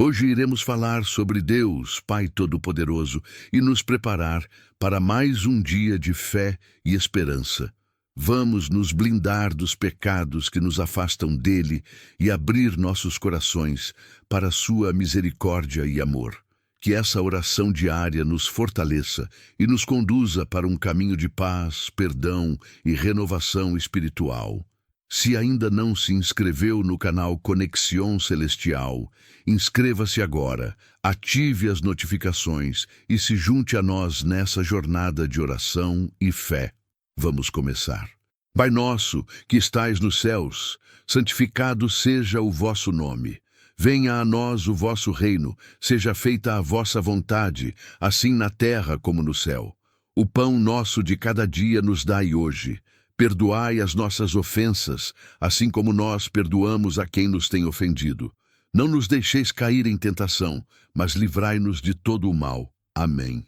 Hoje iremos falar sobre Deus, Pai Todo-Poderoso, e nos preparar para mais um dia de fé e esperança. Vamos nos blindar dos pecados que nos afastam dele e abrir nossos corações para a sua misericórdia e amor. Que essa oração diária nos fortaleça e nos conduza para um caminho de paz, perdão e renovação espiritual. Se ainda não se inscreveu no canal Conexão Celestial, inscreva-se agora, ative as notificações e se junte a nós nessa jornada de oração e fé. Vamos começar. Pai nosso, que estais nos céus, santificado seja o vosso nome. Venha a nós o vosso reino, seja feita a vossa vontade, assim na terra como no céu. O pão nosso de cada dia nos dai hoje. Perdoai as nossas ofensas, assim como nós perdoamos a quem nos tem ofendido. Não nos deixeis cair em tentação, mas livrai-nos de todo o mal. Amém.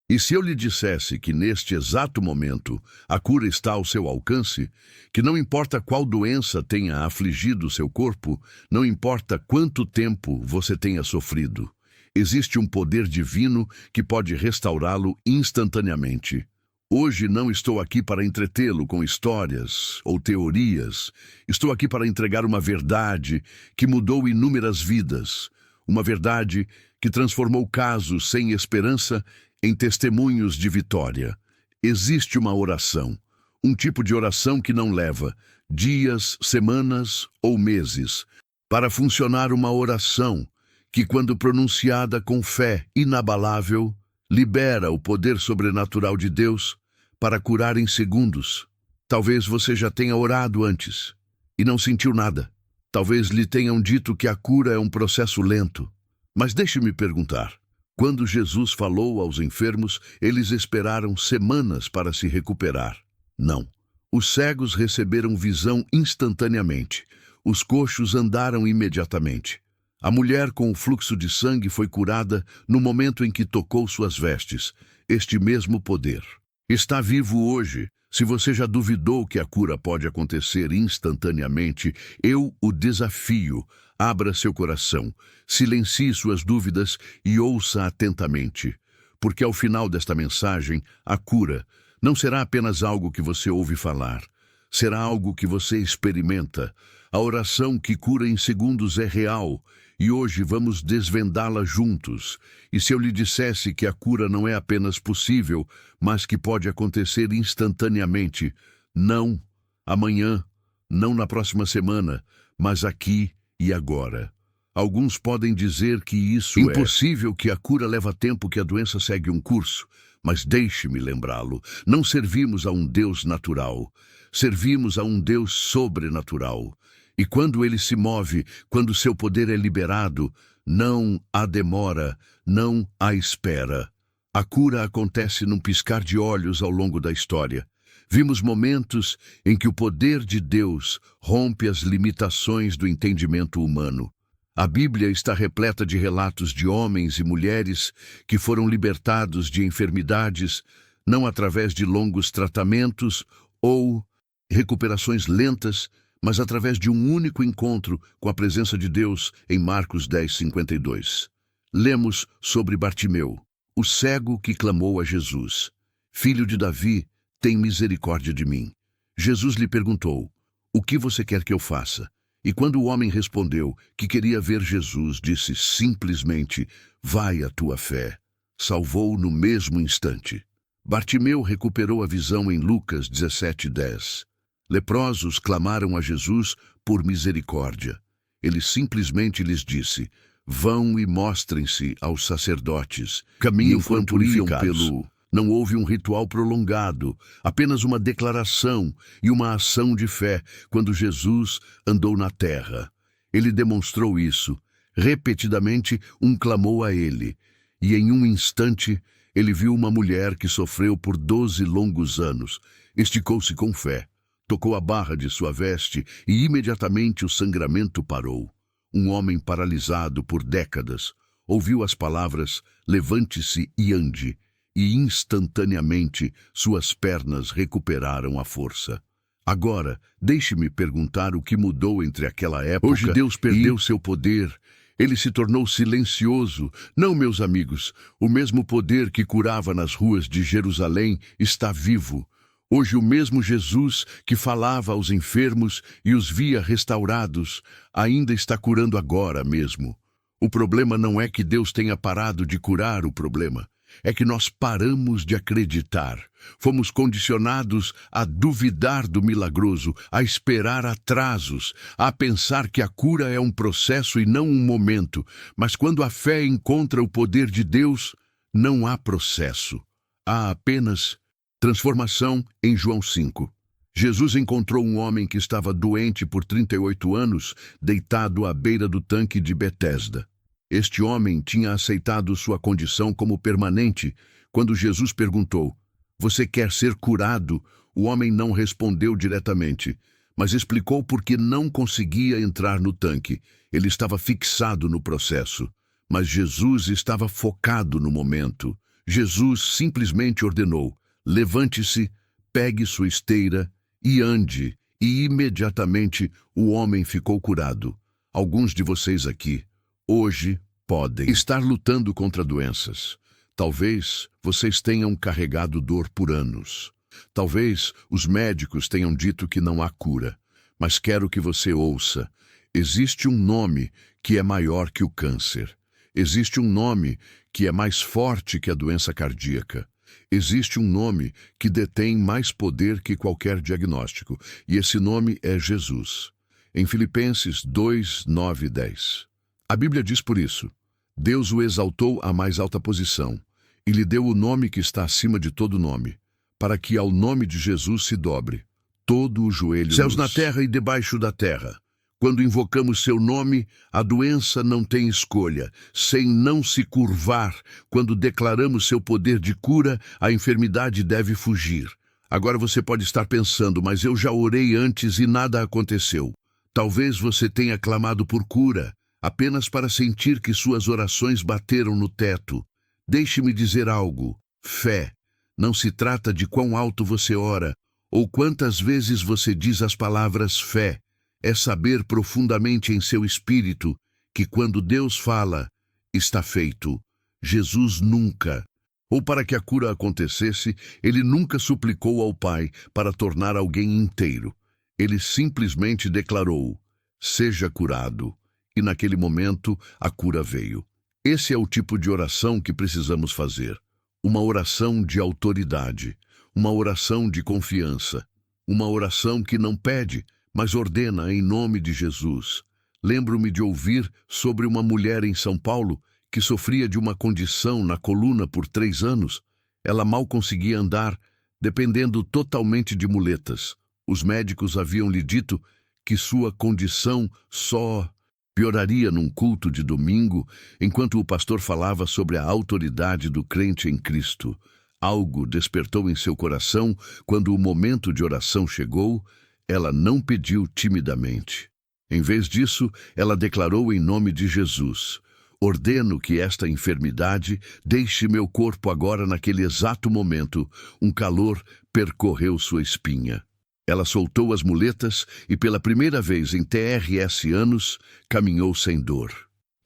E se eu lhe dissesse que neste exato momento a cura está ao seu alcance, que não importa qual doença tenha afligido seu corpo, não importa quanto tempo você tenha sofrido, existe um poder divino que pode restaurá-lo instantaneamente. Hoje não estou aqui para entretê-lo com histórias ou teorias. Estou aqui para entregar uma verdade que mudou inúmeras vidas. Uma verdade que transformou casos sem esperança em testemunhos de vitória. Existe uma oração, um tipo de oração que não leva dias, semanas ou meses. Para funcionar uma oração que, quando pronunciada com fé inabalável, libera o poder sobrenatural de Deus para curar em segundos. Talvez você já tenha orado antes e não sentiu nada. Talvez lhe tenham dito que a cura é um processo lento. Mas deixe-me perguntar. Quando Jesus falou aos enfermos, eles esperaram semanas para se recuperar. Não. Os cegos receberam visão instantaneamente. Os coxos andaram imediatamente. A mulher com o fluxo de sangue foi curada no momento em que tocou suas vestes. Este mesmo poder está vivo hoje. Se você já duvidou que a cura pode acontecer instantaneamente, eu o desafio. Abra seu coração, silencie suas dúvidas e ouça atentamente. Porque ao final desta mensagem, a cura não será apenas algo que você ouve falar. Será algo que você experimenta. A oração que cura em segundos é real. E hoje vamos desvendá-la juntos. E se eu lhe dissesse que a cura não é apenas possível, mas que pode acontecer instantaneamente, não amanhã, não na próxima semana, mas aqui e agora. Alguns podem dizer que isso é impossível, que a cura leva tempo, que a doença segue um curso. Mas deixe-me lembrá-lo, não servimos a um Deus natural, servimos a um Deus sobrenatural. E quando ele se move, quando seu poder é liberado, não há demora, não há espera. A cura acontece num piscar de olhos ao longo da história. Vimos momentos em que o poder de Deus rompe as limitações do entendimento humano. A Bíblia está repleta de relatos de homens e mulheres que foram libertados de enfermidades, não através de longos tratamentos ou recuperações lentas, mas através de um único encontro com a presença de Deus em Marcos 10:52. Lemos sobre Bartimeu, o cego que clamou a Jesus: Filho de Davi, tem misericórdia de mim. Jesus lhe perguntou: O que você quer que eu faça? E quando o homem respondeu que queria ver Jesus, disse simplesmente: Vai a tua fé. Salvou no mesmo instante. Bartimeu recuperou a visão em Lucas 17:10. Leprosos clamaram a Jesus por misericórdia. Ele simplesmente lhes disse: Vão e mostrem-se aos sacerdotes. Caminhem enquanto iam pelo... Não houve um ritual prolongado, apenas uma declaração e uma ação de fé quando Jesus andou na terra. Ele demonstrou isso. Repetidamente, um clamou a ele. E em um instante, ele viu uma mulher que sofreu por 12 longos anos. Esticou-se com fé, tocou a barra de sua veste e imediatamente o sangramento parou. Um homem paralisado por décadas ouviu as palavras: Levante-se e ande. E instantaneamente suas pernas recuperaram a força. Agora, deixe-me perguntar o que mudou entre aquela época. Hoje Deus perdeu seu poder. Ele se tornou silencioso. Não, meus amigos, o mesmo poder que curava nas ruas de Jerusalém está vivo. Hoje o mesmo Jesus que falava aos enfermos e os via restaurados, ainda está curando agora mesmo. O problema não é que Deus tenha parado de curar o problema. É que nós paramos de acreditar. Fomos condicionados a duvidar do milagroso, a esperar atrasos, a pensar que a cura é um processo e não um momento. Mas quando a fé encontra o poder de Deus, não há processo. Há apenas transformação. Em João 5. Jesus encontrou um homem que estava doente por 38 anos, deitado à beira do tanque de Betesda. Este homem tinha aceitado sua condição como permanente. Quando Jesus perguntou: "Você quer ser curado?", o homem não respondeu diretamente, mas explicou por que não conseguia entrar no tanque. Ele estava fixado no processo, mas Jesus estava focado no momento. Jesus simplesmente ordenou: "Levante-se, pegue sua esteira e ande", e imediatamente o homem ficou curado. Alguns de vocês aqui hoje podem estar lutando contra doenças. Talvez vocês tenham carregado dor por anos. Talvez os médicos tenham dito que não há cura. Mas quero que você ouça: existe um nome que é maior que o câncer. Existe um nome que é mais forte que a doença cardíaca. Existe um nome que detém mais poder que qualquer diagnóstico. E esse nome é Jesus. Em Filipenses 2, 9 e 10. A Bíblia diz por isso: Deus o exaltou à mais alta posição e lhe deu o nome que está acima de todo nome, para que ao nome de Jesus se dobre todo o joelho, céus na terra e debaixo da terra. Quando invocamos seu nome, a doença não tem escolha, sem não se curvar. Quando declaramos seu poder de cura, a enfermidade deve fugir. Agora você pode estar pensando: mas eu já orei antes e nada aconteceu. Talvez você tenha clamado por cura apenas para sentir que suas orações bateram no teto. Deixe-me dizer algo: fé não se trata de quão alto você ora ou quantas vezes você diz as palavras fé. É saber profundamente em seu espírito que quando Deus fala, está feito. Jesus nunca, ou para que a cura acontecesse, ele nunca suplicou ao Pai para tornar alguém inteiro. Ele simplesmente declarou: seja curado. E naquele momento, a cura veio. Esse é o tipo de oração que precisamos fazer. Uma oração de autoridade. Uma oração de confiança. Uma oração que não pede, mas ordena em nome de Jesus. Lembro-me de ouvir sobre uma mulher em São Paulo que sofria de uma condição na coluna por 3 anos. Ela mal conseguia andar, dependendo totalmente de muletas. Os médicos haviam lhe dito que sua condição só pioraria num culto de domingo, enquanto o pastor falava sobre a autoridade do crente em Cristo. Algo despertou em seu coração quando o momento de oração chegou. Ela não pediu timidamente. Em vez disso, ela declarou em nome de Jesus: ordeno que esta enfermidade deixe meu corpo agora. Naquele exato momento, um calor percorreu sua espinha. Ela soltou as muletas e pela primeira vez em TRS anos, caminhou sem dor.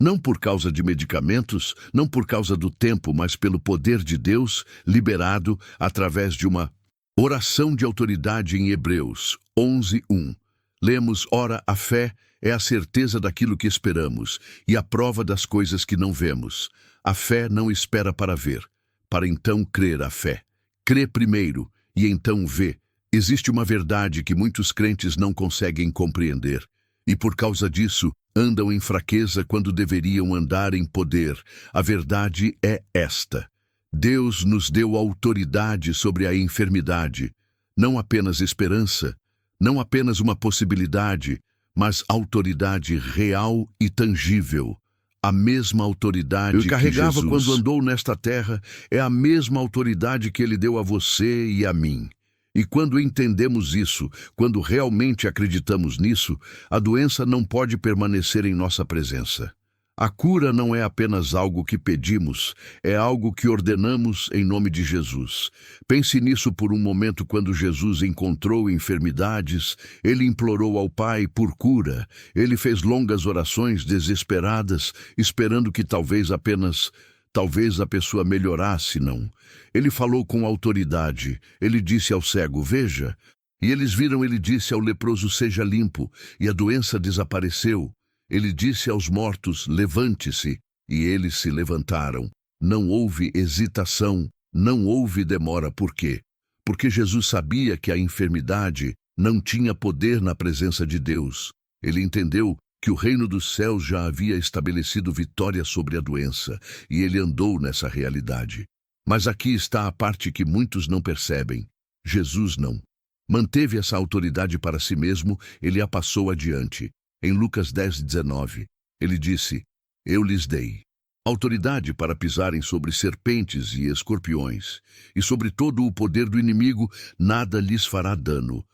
Não por causa de medicamentos, não por causa do tempo, mas pelo poder de Deus liberado através de uma oração de autoridade em Hebreus 11:1. Lemos: ora, a fé é a certeza daquilo que esperamos e a prova das coisas que não vemos. A fé não espera para ver, para então crer. A fé crê primeiro e então vê. Existe uma verdade que muitos crentes não conseguem compreender e por causa disso andam em fraqueza quando deveriam andar em poder. A verdade é esta: Deus nos deu autoridade sobre a enfermidade, não apenas esperança, não apenas uma possibilidade, mas autoridade real e tangível. A mesma autoridade que carregava quando andou nesta terra é a mesma autoridade que ele deu a você e a mim. E quando entendemos isso, quando realmente acreditamos nisso, a doença não pode permanecer em nossa presença. A cura não é apenas algo que pedimos, é algo que ordenamos em nome de Jesus. Pense nisso por um momento. Quando Jesus encontrou enfermidades, ele implorou ao Pai por cura. Ele fez longas orações desesperadas, esperando que talvez a pessoa melhorasse, não. Ele falou com autoridade. Ele disse ao cego: veja. E eles viram. Ele disse ao leproso: seja limpo. E a doença desapareceu. Ele disse aos mortos: levante-se, e eles se levantaram. Não houve hesitação, não houve demora. Por quê? Porque Jesus sabia que a enfermidade não tinha poder na presença de Deus. Ele entendeu que o reino dos céus já havia estabelecido vitória sobre a doença, e ele andou nessa realidade. Mas aqui está a parte que muitos não percebem. Jesus não manteve essa autoridade para si mesmo, ele a passou adiante. Em Lucas 10:19, ele disse: eu lhes dei autoridade para pisarem sobre serpentes e escorpiões, e sobre todo o poder do inimigo, nada lhes fará dano.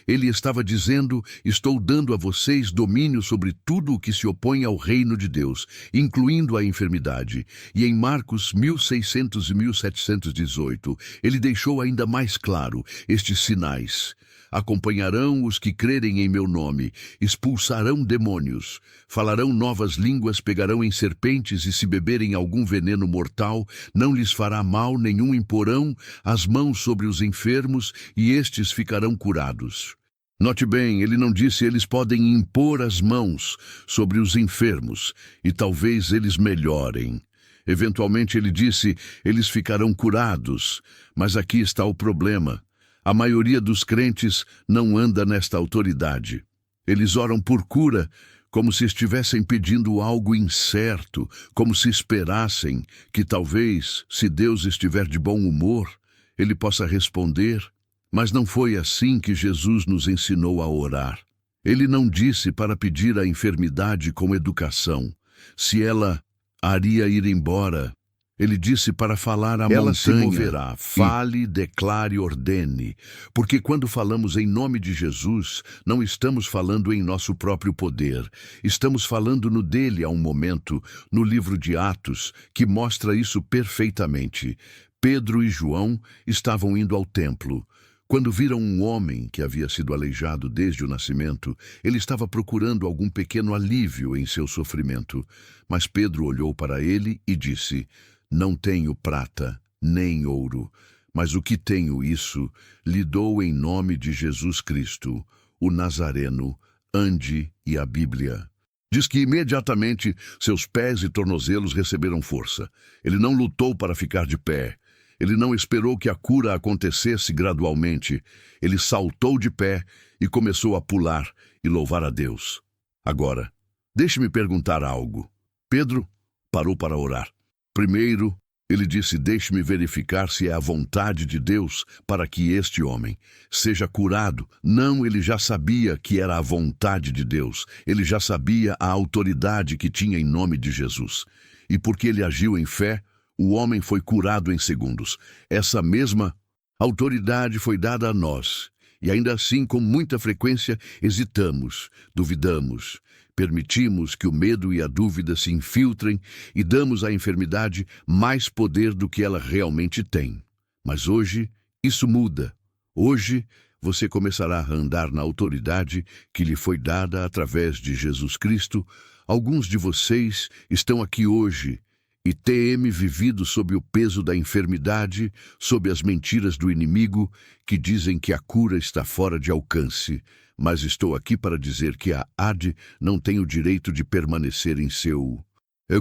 Ele estava dizendo: estou dando a vocês domínio sobre tudo o que se opõe ao reino de Deus, incluindo a enfermidade. E em Marcos 1600 e 1718, ele deixou ainda mais claro estes sinais: acompanharão os que crerem em meu nome, expulsarão demônios, falarão novas línguas, pegarão em serpentes, e se beberem algum veneno mortal, não lhes fará mal nenhum, imporão as mãos sobre os enfermos, e estes ficarão curados. Note bem, ele não disse eles podem impor as mãos sobre os enfermos, e talvez eles melhorem. Eventualmente ele disse, eles ficarão curados. Mas aqui está o problema. A maioria dos crentes não anda nesta autoridade. Eles oram por cura como se estivessem pedindo algo incerto, como se esperassem que talvez, se Deus estiver de bom humor, ele possa responder. Mas não foi assim que Jesus nos ensinou a orar. Ele não disse para pedir a enfermidade com educação, se ela haria ir embora. Ele disse para falar à montanha: ela se moverá. Fale, declare, ordene. Porque quando falamos em nome de Jesus, não estamos falando em nosso próprio poder. Estamos falando no dele. Há um momento, no livro de Atos, que mostra isso perfeitamente. Pedro e João estavam indo ao templo. Quando viram um homem que havia sido aleijado desde o nascimento, ele estava procurando algum pequeno alívio em seu sofrimento. Mas Pedro olhou para ele e disse: não tenho prata, nem ouro, mas o que tenho, isso lhe dou. Em nome de Jesus Cristo, o Nazareno, ande. E a Bíblia diz que imediatamente seus pés e tornozelos receberam força. Ele não lutou para ficar de pé. Ele não esperou que a cura acontecesse gradualmente. Ele saltou de pé e começou a pular e louvar a Deus. Agora, deixe-me perguntar algo. Pedro parou para orar. Primeiro, ele disse: deixe-me verificar se é a vontade de Deus para que este homem seja curado. Não, ele já sabia que era a vontade de Deus. Ele já sabia a autoridade que tinha em nome de Jesus. E porque ele agiu em fé, o homem foi curado em segundos. Essa mesma autoridade foi dada a nós. E ainda assim, com muita frequência, hesitamos, duvidamos. Permitimos que o medo e a dúvida se infiltrem e damos à enfermidade mais poder do que ela realmente tem. Mas hoje, isso muda. Hoje, você começará a andar na autoridade que lhe foi dada através de Jesus Cristo. Alguns de vocês estão aqui hoje e têm vivido sob o peso da enfermidade, sob as mentiras do inimigo que dizem que a cura está fora de alcance. Mas estou aqui para dizer que a AD não tem o direito de permanecer em seu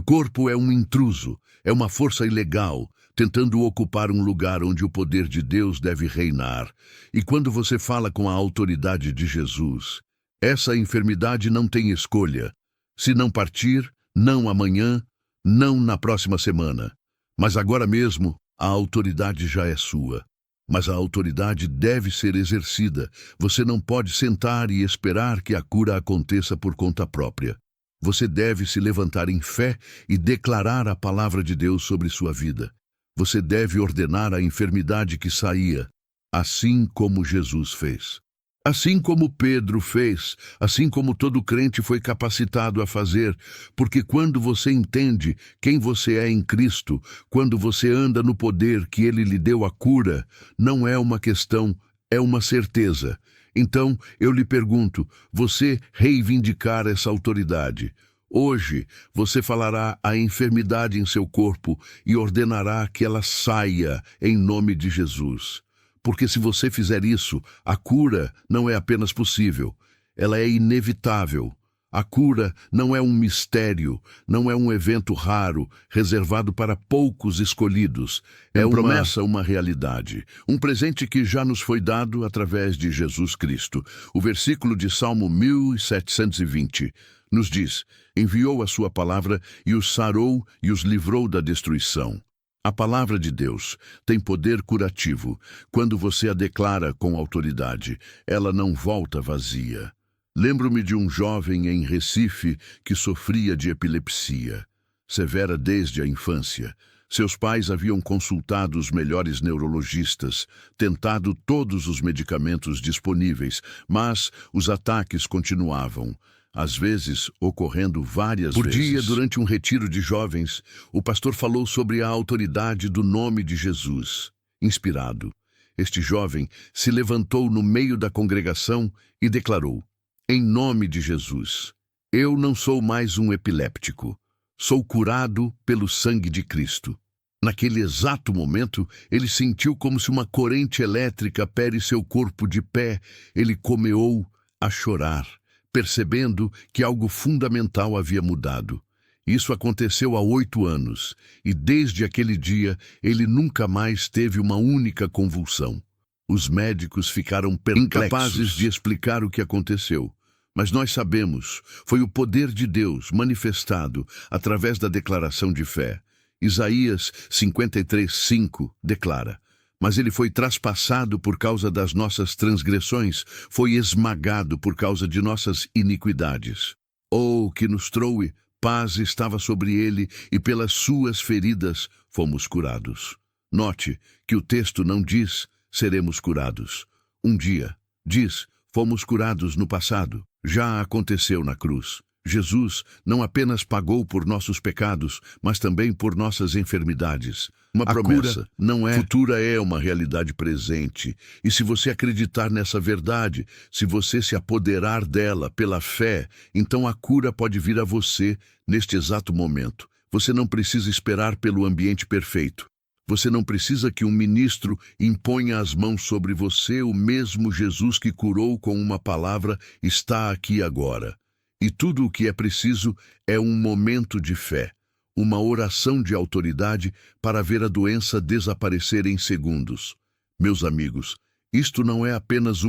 corpo. É um intruso, é uma força ilegal, tentando ocupar um lugar onde o poder de Deus deve reinar. E quando você fala com a autoridade de Jesus, essa enfermidade não tem escolha. Se não partir, não amanhã, não na próxima semana, mas agora mesmo, a autoridade já é sua. Mas a autoridade deve ser exercida. Você não pode sentar e esperar que a cura aconteça por conta própria. Você deve se levantar em fé e declarar a palavra de Deus sobre sua vida. Você deve ordenar a enfermidade que saía, assim como Jesus fez. Assim como Pedro fez, assim como todo crente foi capacitado a fazer, porque quando você entende quem você é em Cristo, quando você anda no poder que Ele lhe deu a cura, não é uma questão, é uma certeza. Então, eu lhe pergunto, você reivindicar essa autoridade? Hoje, você falará à enfermidade em seu corpo e ordenará que ela saia em nome de Jesus. Porque se você fizer isso, a cura não é apenas possível, ela é inevitável. A cura não é um mistério, não é um evento raro, reservado para poucos escolhidos. É uma promessa, uma realidade, um presente que já nos foi dado através de Jesus Cristo. O versículo de Salmo 1720 nos diz: enviou a sua palavra e os sarou e os livrou da destruição. A palavra de Deus tem poder curativo. Quando você a declara com autoridade, ela não volta vazia. Lembro-me de um jovem em Recife que sofria de epilepsia, severa desde a infância. Seus pais haviam consultado os melhores neurologistas, tentado todos os medicamentos disponíveis, mas os ataques continuavam. Às vezes, ocorrendo várias vezes. Por dia, durante um retiro de jovens, o pastor falou sobre a autoridade do nome de Jesus. Inspirado, este jovem se levantou no meio da congregação e declarou: em nome de Jesus, eu não sou mais um epiléptico. Sou curado pelo sangue de Cristo. Naquele exato momento, ele sentiu como se uma corrente elétrica pere seu corpo de pé. Ele começou a chorar, percebendo que algo fundamental havia mudado. Isso aconteceu há 8 anos, e desde aquele dia ele nunca mais teve uma única convulsão. Os médicos ficaram perplexos, incapazes de explicar o que aconteceu. Mas nós sabemos, foi o poder de Deus manifestado através da declaração de fé. Isaías 53:5 declara: mas ele foi traspassado por causa das nossas transgressões, foi esmagado por causa de nossas iniquidades. Oh, que nos trouxe, paz estava sobre ele, e pelas suas feridas fomos curados. Note que o texto não diz, seremos curados. Um dia, diz, fomos curados no passado. Já aconteceu na cruz. Jesus não apenas pagou por nossos pecados, mas também por nossas enfermidades. Uma promessa não é futura, é uma realidade presente. E se você acreditar nessa verdade, se você se apoderar dela pela fé, então a cura pode vir a você neste exato momento. Você não precisa esperar pelo ambiente perfeito. Você não precisa que um ministro imponha as mãos sobre você. O mesmo Jesus que curou com uma palavra está aqui agora. E tudo o que é preciso é um momento de fé, uma oração de autoridade para ver a doença desaparecer em segundos. Meus amigos, isto não é apenas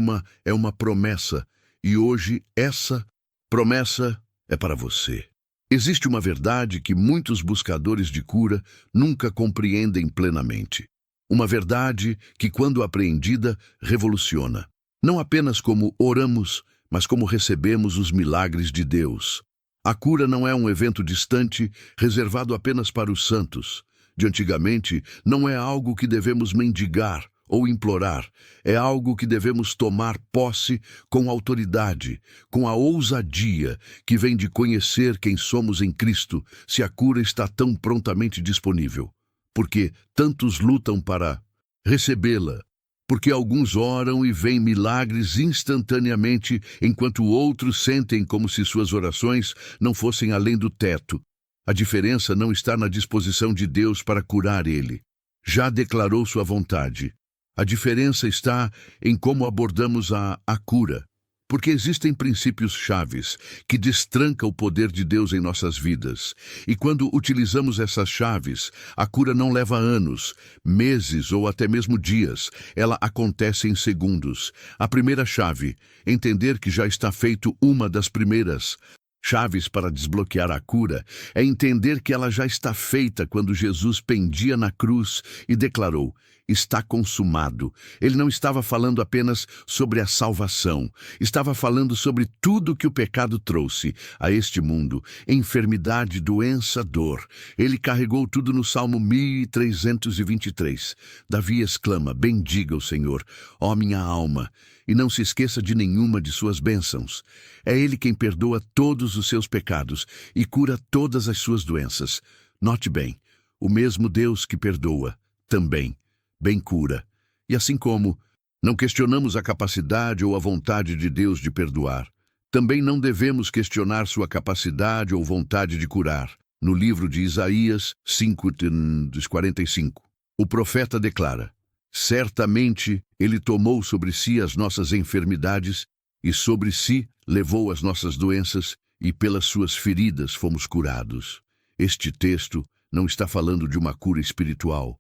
é uma promessa, e hoje essa promessa é para você. Existe uma verdade que muitos buscadores de cura nunca compreendem plenamente. Uma verdade que, quando apreendida, revoluciona. Não apenas como oramos, mas como recebemos os milagres de Deus. A cura não é um evento distante, reservado apenas para os santos. De antigamente, não é algo que devemos mendigar ou implorar. É algo que devemos tomar posse com autoridade, com a ousadia que vem de conhecer quem somos em Cristo, se a cura está tão prontamente disponível. Porque tantos lutam para recebê-la. Porque alguns oram e veem milagres instantaneamente, enquanto outros sentem como se suas orações não fossem além do teto. A diferença não está na disposição de Deus para curar ele. Já declarou sua vontade. A diferença está em como abordamos a cura. Porque existem princípios chaves que destrancam o poder de Deus em nossas vidas. E quando utilizamos essas chaves, a cura não leva anos, meses ou até mesmo dias. Ela acontece em segundos. A primeira chave, entender que já está feito. Uma das primeiras chaves para desbloquear a cura é entender que ela já está feita quando Jesus pendia na cruz e declarou: está consumado. Ele não estava falando apenas sobre a salvação, estava falando sobre tudo que o pecado trouxe a este mundo: enfermidade, doença, dor. Ele carregou tudo no Salmo 1323. Davi exclama: bendiga o Senhor, ó minha alma. e não se esqueça de nenhuma de suas bênçãos. É Ele quem perdoa todos os seus pecados e cura todas as suas doenças. Note bem, o mesmo Deus que perdoa, também, bem cura. E assim como não questionamos a capacidade ou a vontade de Deus de perdoar, também não devemos questionar sua capacidade ou vontade de curar. No livro de Isaías 5:45, o profeta declara: certamente Ele tomou sobre si as nossas enfermidades e sobre si levou as nossas doenças e pelas suas feridas fomos curados. Este texto não está falando de uma cura espiritual,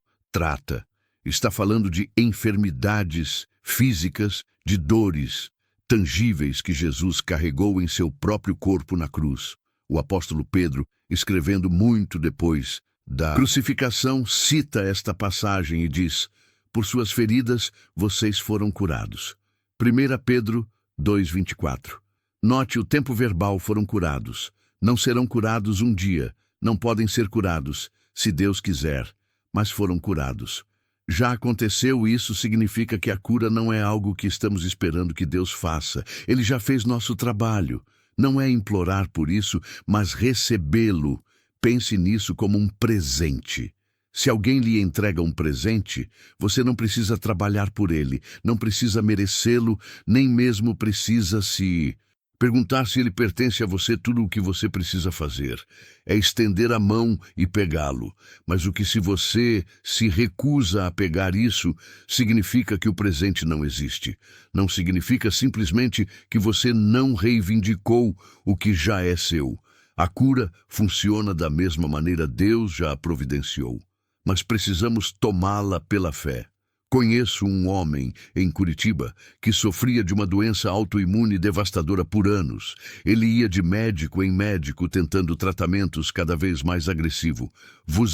está falando de enfermidades físicas, de dores tangíveis que Jesus carregou em seu próprio corpo na cruz. O apóstolo Pedro, escrevendo muito depois da crucificação, cita esta passagem e diz: por suas feridas vocês foram curados. 1 Pedro 2:24. Note o tempo verbal: foram curados. Não serão curados um dia, não podem ser curados, se Deus quiser, mas foram curados. Já aconteceu, e isso significa que a cura não é algo que estamos esperando que Deus faça. Ele já fez nosso trabalho. Não é implorar por isso, mas recebê-lo. Pense nisso como um presente. Se alguém lhe entrega um presente, você não precisa trabalhar por ele, não precisa merecê-lo, nem mesmo precisa se perguntar se ele pertence a você. Tudo o que você precisa fazer é estender a mão e pegá-lo. Mas o que se você se recusa a pegar isso, significa que o presente não existe. Não significa simplesmente que você não reivindicou o que já é seu. A cura funciona da mesma maneira, Deus já a providenciou. Mas precisamos tomá-la pela fé. Conheço um homem em Curitiba que sofria de uma doença autoimune devastadora por anos. Ele ia de médico em médico tentando tratamentos cada vez mais agressivos,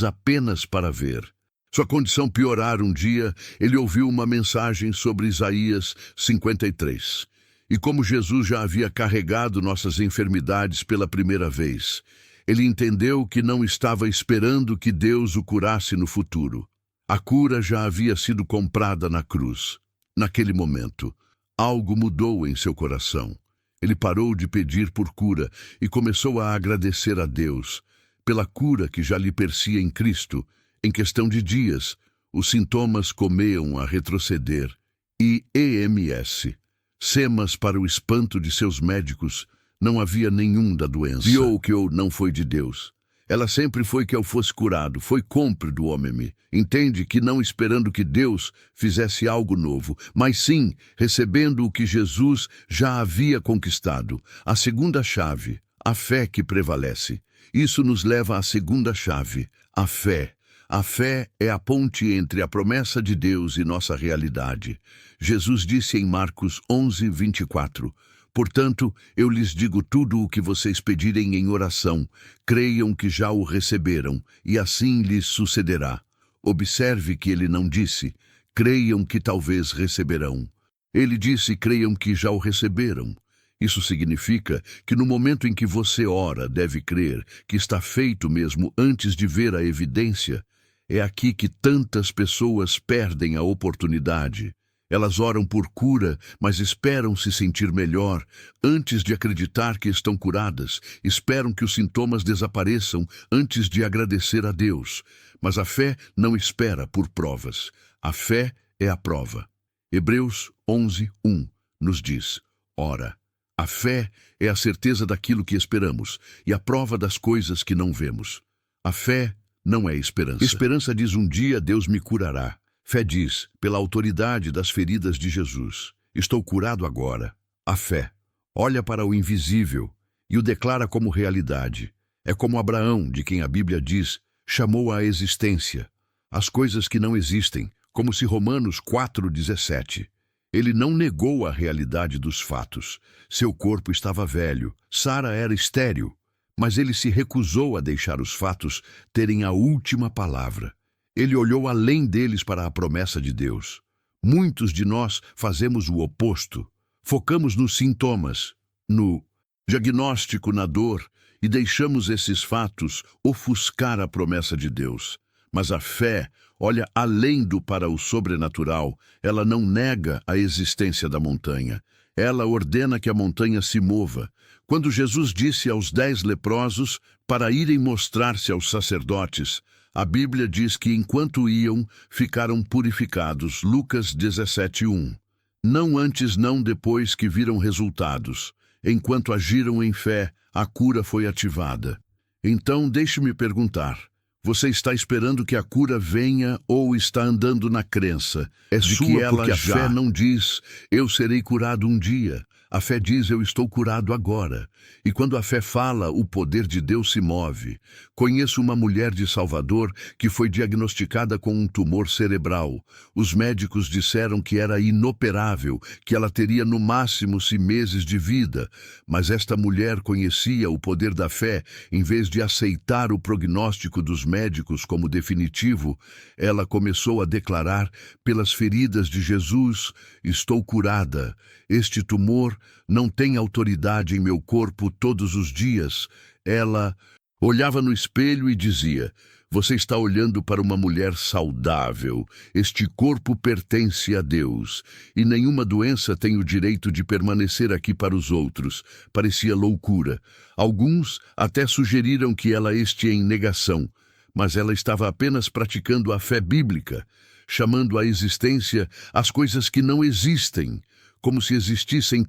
apenas para ver. Sua condição piorar. Um dia, ele ouviu uma mensagem sobre Isaías 53. E como Jesus já havia carregado nossas enfermidades pela primeira vez, ele entendeu que não estava esperando que Deus o curasse no futuro. A cura já havia sido comprada na cruz. Naquele momento, algo mudou em seu coração. Ele parou de pedir por cura e começou a agradecer a Deus pela cura que já lhe pertencia em Cristo. Em questão de dias, os sintomas começam a retroceder e mas para o espanto de seus médicos, não havia nenhum da doença. Viu que eu não foi de Deus. Ela sempre foi que eu fosse curado, foi compra do homem. Entende que não esperando que Deus fizesse algo novo, mas sim recebendo o que Jesus já havia conquistado. A segunda chave, a fé que prevalece. Isso nos leva à segunda chave, a fé. A fé é a ponte entre a promessa de Deus e nossa realidade. Jesus disse em Marcos 11:24, portanto, eu lhes digo tudo o que vocês pedirem em oração, creiam que já o receberam, e assim lhes sucederá. Observe que ele não disse, creiam que talvez receberão. Ele disse, creiam que já o receberam. Isso significa que no momento em que você ora, deve crer que está feito mesmo antes de ver a evidência. É aqui que tantas pessoas perdem a oportunidade. Elas oram por cura, mas esperam se sentir melhor antes de acreditar que estão curadas. Esperam que os sintomas desapareçam antes de agradecer a Deus. Mas a fé não espera por provas. A fé é a prova. Hebreus 11:1 nos diz, ora, a fé é a certeza daquilo que esperamos e a prova das coisas que não vemos. A fé não é esperança. Esperança diz, um dia Deus me curará. Fé diz, pela autoridade das feridas de Jesus, estou curado agora. A fé olha para o invisível e o declara como realidade. É como Abraão, de quem a Bíblia diz, chamou à existência as coisas que não existem, como se Romanos 4:17. Ele não negou a realidade dos fatos. Seu corpo estava velho, Sara era estéril, mas ele se recusou a deixar os fatos terem a última palavra. Ele olhou além deles para a promessa de Deus. Muitos de nós fazemos o oposto. Focamos nos sintomas, no diagnóstico, na dor, e deixamos esses fatos ofuscar a promessa de Deus. Mas a fé olha além do para o sobrenatural. Ela não nega a existência da montanha. Ela ordena que a montanha se mova. Quando Jesus disse aos 10 leprosos para irem mostrar-se aos sacerdotes, a Bíblia diz que enquanto iam, ficaram purificados. Lucas 17:1. Não antes, não depois que viram resultados. Enquanto agiram em fé, a cura foi ativada. Então, deixe-me perguntar. Você está esperando que a cura venha ou está andando na crença? É de sua, que ela porque a já- fé não diz, eu serei curado um dia. A fé diz, eu estou curado agora. E quando a fé fala, o poder de Deus se move. Conheço uma mulher de Salvador que foi diagnosticada com um tumor cerebral. Os médicos disseram que era inoperável, que ela teria no máximo 6 meses de vida. Mas esta mulher conhecia o poder da fé. Em vez de aceitar o prognóstico dos médicos como definitivo, ela começou a declarar, pelas feridas de Jesus, estou curada. Este tumor não tem autoridade em meu corpo todos os dias. Ela olhava no espelho e dizia, você está olhando para uma mulher saudável. Este corpo pertence a Deus. E nenhuma doença tem o direito de permanecer aqui para os outros. Parecia loucura. Alguns até sugeriram que ela estivesse em negação. Mas ela estava apenas praticando a fé bíblica, chamando à existência as coisas que não existem, como se existissem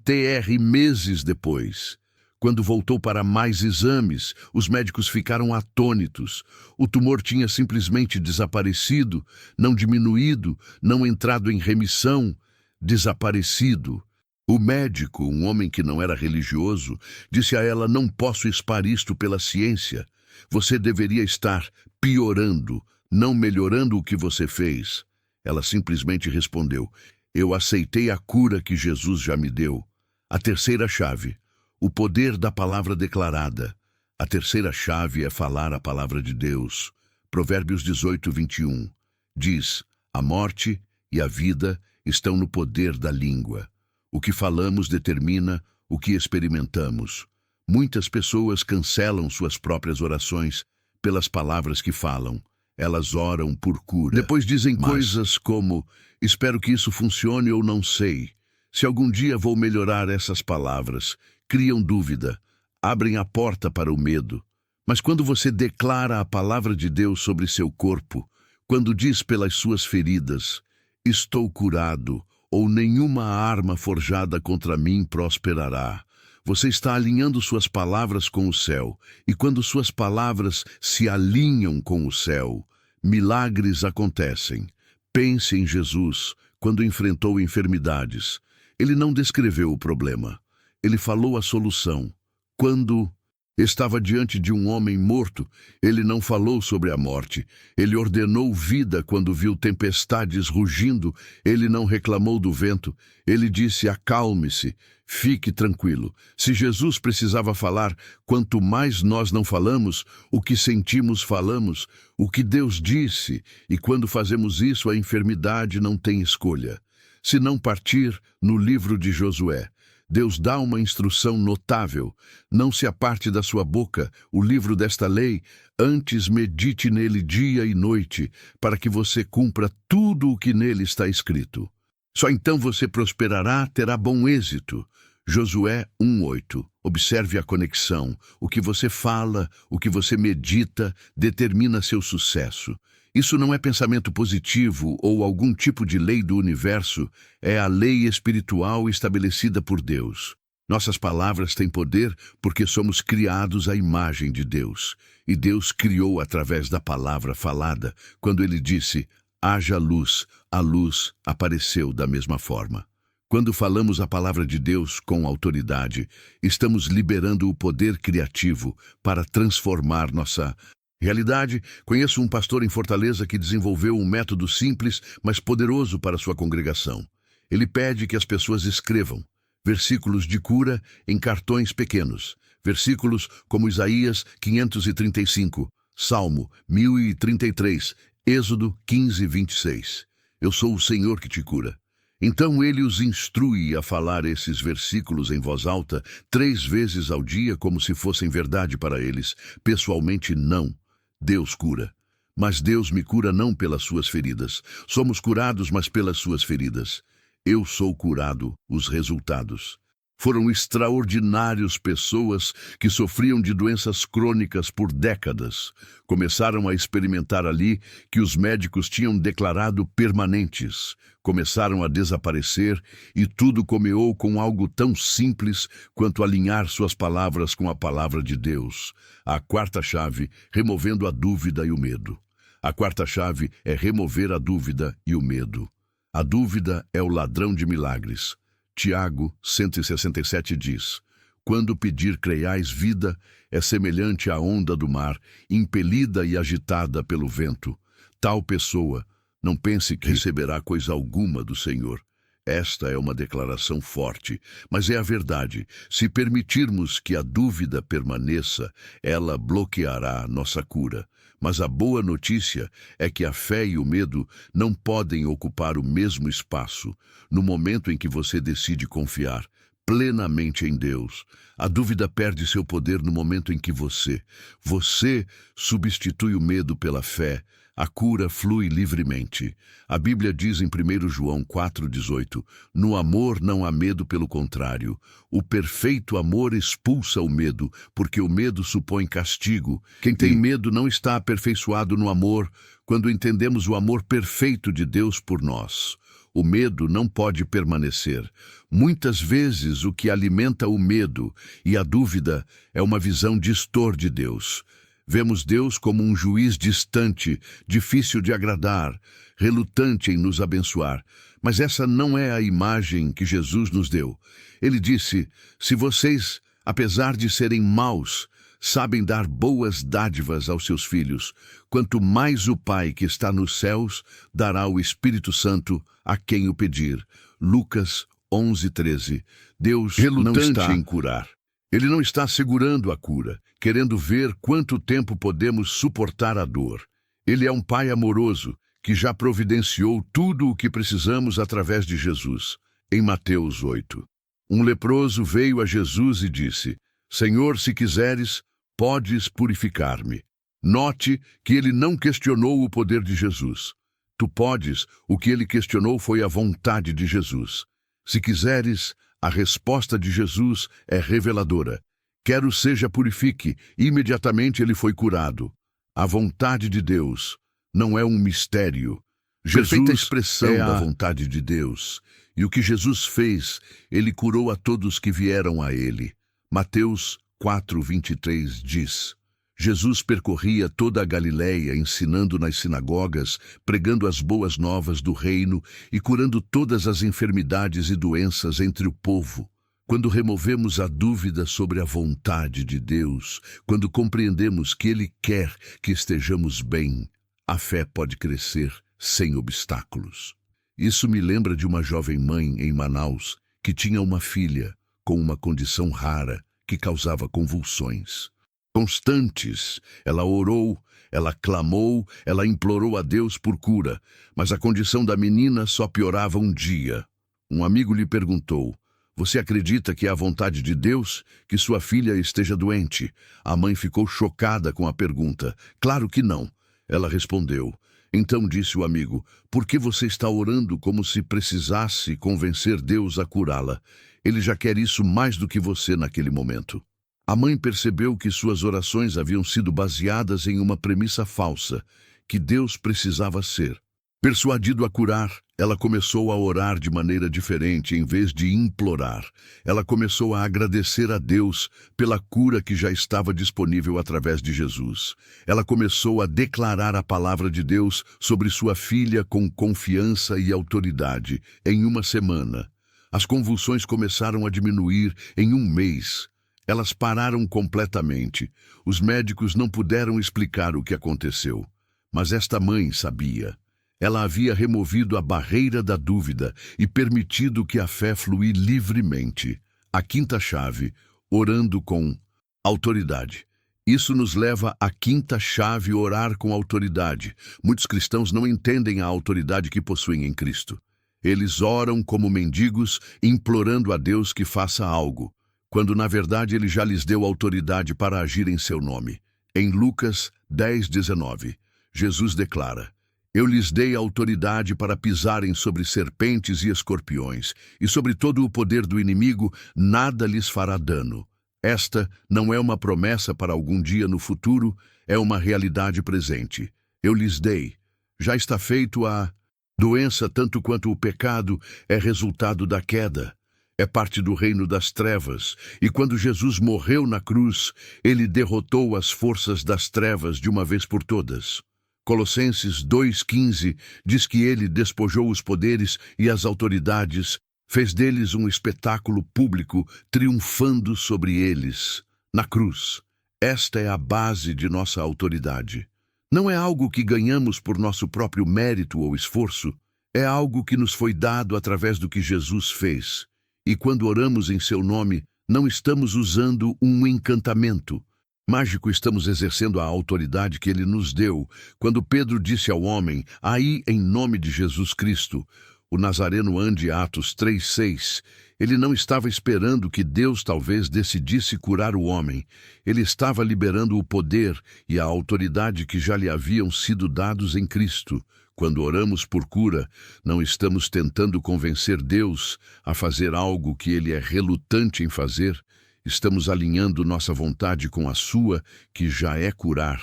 meses depois. Quando voltou para mais exames, os médicos ficaram atônitos. O tumor tinha simplesmente desaparecido, não diminuído, não entrado em remissão, desaparecido. O médico, um homem que não era religioso, disse a ela, não posso expor isto pela ciência. Você deveria estar piorando, não melhorando o que você fez. Ela simplesmente respondeu, eu aceitei a cura que Jesus já me deu. A terceira chave, o poder da palavra declarada. A terceira chave é falar a palavra de Deus. Provérbios 18:21 diz, a morte e a vida estão no poder da língua. O que falamos determina o que experimentamos. Muitas pessoas cancelam suas próprias orações pelas palavras que falam. Elas oram por cura. Depois dizem coisas como, espero que isso funcione ou não sei. Se algum dia vou melhorar essas palavras. Criam dúvida, abrem a porta para o medo. Mas quando você declara a palavra de Deus sobre seu corpo, quando diz pelas suas feridas, estou curado, ou nenhuma arma forjada contra mim prosperará. Você está alinhando suas palavras com o céu, e quando suas palavras se alinham com o céu, milagres acontecem. Pense em Jesus, quando enfrentou enfermidades. Ele não descreveu o problema, ele falou a solução. Quando estava diante de um homem morto, ele não falou sobre a morte. Ele ordenou vida quando viu tempestades rugindo. Ele não reclamou do vento. Ele disse, acalme-se, fique tranquilo. Se Jesus precisava falar, quanto mais nós não falamos, o que sentimos falamos, o que Deus disse. E quando fazemos isso, a enfermidade não tem escolha. Se não partir no livro de Josué, Deus dá uma instrução notável. Não se aparte da sua boca o livro desta lei, antes medite nele dia e noite, para que você cumpra tudo o que nele está escrito. Só então você prosperará, terá bom êxito. Josué 1:8. Observe a conexão. O que você fala, o que você medita, determina seu sucesso. Isso não é pensamento positivo ou algum tipo de lei do universo, é a lei espiritual estabelecida por Deus. Nossas palavras têm poder porque somos criados à imagem de Deus. E Deus criou através da palavra falada. Quando ele disse, haja luz, a luz apareceu da mesma forma. Quando falamos a palavra de Deus com autoridade, estamos liberando o poder criativo para transformar nossa realidade. Conheço um pastor em Fortaleza que desenvolveu um método simples, mas poderoso para sua congregação. Ele pede que as pessoas escrevam versículos de cura em cartões pequenos. Versículos como Isaías 535, Salmo 1033, Êxodo 15:26. Eu sou o Senhor que te cura. Então ele os instrui a falar esses versículos em voz alta 3 vezes ao dia como se fossem verdade para eles. Pessoalmente, não. Deus cura. Mas Deus me cura não pelas suas feridas. Somos curados, mas pelas suas feridas. Eu sou curado. Os resultados foram extraordinários. Pessoas que sofriam de doenças crônicas por décadas começaram a experimentar ali que os médicos tinham declarado permanentes. Começaram a desaparecer e tudo começou com algo tão simples quanto alinhar suas palavras com a palavra de Deus. A quarta chave, removendo a dúvida e o medo. A quarta chave é remover a dúvida e o medo. A dúvida é o ladrão de milagres. Tiago 167 diz: quando pedir creiais vida, é semelhante à onda do mar, impelida e agitada pelo vento. Tal pessoa não pense que receberá coisa alguma do Senhor. Esta é uma declaração forte, mas é a verdade. Se permitirmos que a dúvida permaneça, ela bloqueará nossa cura. Mas a boa notícia é que a fé e o medo não podem ocupar o mesmo espaço. No momento em que você decide confiar plenamente em Deus, a dúvida perde seu poder. No momento em que você substitui o medo pela fé, a cura flui livremente. A Bíblia diz em 1 João 4,18, no amor não há medo, pelo contrário. O perfeito amor expulsa o medo, porque o medo supõe castigo. Quem tem medo não está aperfeiçoado no amor. Quando entendemos o amor perfeito de Deus por nós, o medo não pode permanecer. Muitas vezes o que alimenta o medo e a dúvida é uma visão distorcida de Deus. Vemos Deus como um juiz distante, difícil de agradar, relutante em nos abençoar. Mas essa não é a imagem que Jesus nos deu. Ele disse: se vocês, apesar de serem maus, sabem dar boas dádivas aos seus filhos, quanto mais o Pai que está nos céus dará o Espírito Santo a quem o pedir. Lucas 11:13. Deus não está em curar. Ele não está segurando a cura, querendo ver quanto tempo podemos suportar a dor. Ele é um Pai amoroso que já providenciou tudo o que precisamos através de Jesus. Em Mateus 8, um leproso veio a Jesus e disse: Senhor, se quiseres, podes purificar-me. Note que ele não questionou o poder de Jesus. Tu podes, o que ele questionou foi a vontade de Jesus. Se quiseres, a resposta de Jesus é reveladora. Quero seja purifique. Imediatamente ele foi curado. A vontade de Deus não é um mistério. Perfeita expressão da vontade de Deus. E o que Jesus fez, ele curou a todos que vieram a ele. Mateus 4:23 diz: Jesus percorria toda a Galileia, ensinando nas sinagogas, pregando as boas novas do reino e curando todas as enfermidades e doenças entre o povo. Quando removemos a dúvida sobre a vontade de Deus, quando compreendemos que Ele quer que estejamos bem, a fé pode crescer sem obstáculos. Isso me lembra de uma jovem mãe em Manaus que tinha uma filha com uma condição rara que causava convulsões constantes. Ela orou, ela clamou, ela implorou a Deus por cura, mas a condição da menina só piorava um dia. Um amigo lhe perguntou: você acredita que é a vontade de Deus que sua filha esteja doente? A mãe ficou chocada com a pergunta. Claro que não. Ela respondeu. Então disse o amigo: por que você está orando como se precisasse convencer Deus a curá-la? Ele já quer isso mais do que você naquele momento. A mãe percebeu que suas orações haviam sido baseadas em uma premissa falsa, que Deus precisava ser. Persuadido a curar, ela começou a orar de maneira diferente em vez de implorar. Ela começou a agradecer a Deus pela cura que já estava disponível através de Jesus. Ela começou a declarar a palavra de Deus sobre sua filha com confiança e autoridade. Em uma semana, as convulsões começaram a diminuir. Em um mês, elas pararam completamente. Os médicos não puderam explicar o que aconteceu. Mas esta mãe sabia. Ela havia removido a barreira da dúvida e permitido que a fé fluir livremente. A quinta chave, orando com autoridade. Isso nos leva à quinta chave, orar com autoridade. Muitos cristãos não entendem a autoridade que possuem em Cristo. Eles oram como mendigos, implorando a Deus que faça algo, quando na verdade Ele já lhes deu autoridade para agir em seu nome. Em Lucas 10:19, Jesus declara: Eu lhes dei autoridade para pisarem sobre serpentes e escorpiões, e sobre todo o poder do inimigo, nada lhes fará dano. Esta não é uma promessa para algum dia no futuro, é uma realidade presente. Eu lhes dei. Já está feito. A doença, tanto quanto o pecado, é resultado da queda. É parte do reino das trevas, e quando Jesus morreu na cruz, ele derrotou as forças das trevas de uma vez por todas. Colossenses 2,15 diz que ele despojou os poderes e as autoridades, fez deles um espetáculo público, triunfando sobre eles, na cruz. Esta é a base de nossa autoridade. Não é algo que ganhamos por nosso próprio mérito ou esforço, é algo que nos foi dado através do que Jesus fez. E quando oramos em seu nome, não estamos usando um encantamento mágico, estamos exercendo a autoridade que ele nos deu. Quando Pedro disse ao homem: "Aí, em nome de Jesus Cristo", o Nazareno ande, Atos 3,6, ele não estava esperando que Deus talvez decidisse curar o homem. Ele estava liberando o poder e a autoridade que já lhe haviam sido dados em Cristo. Quando oramos por cura, não estamos tentando convencer Deus a fazer algo que ele é relutante em fazer. Estamos alinhando nossa vontade com a sua, que já é curar.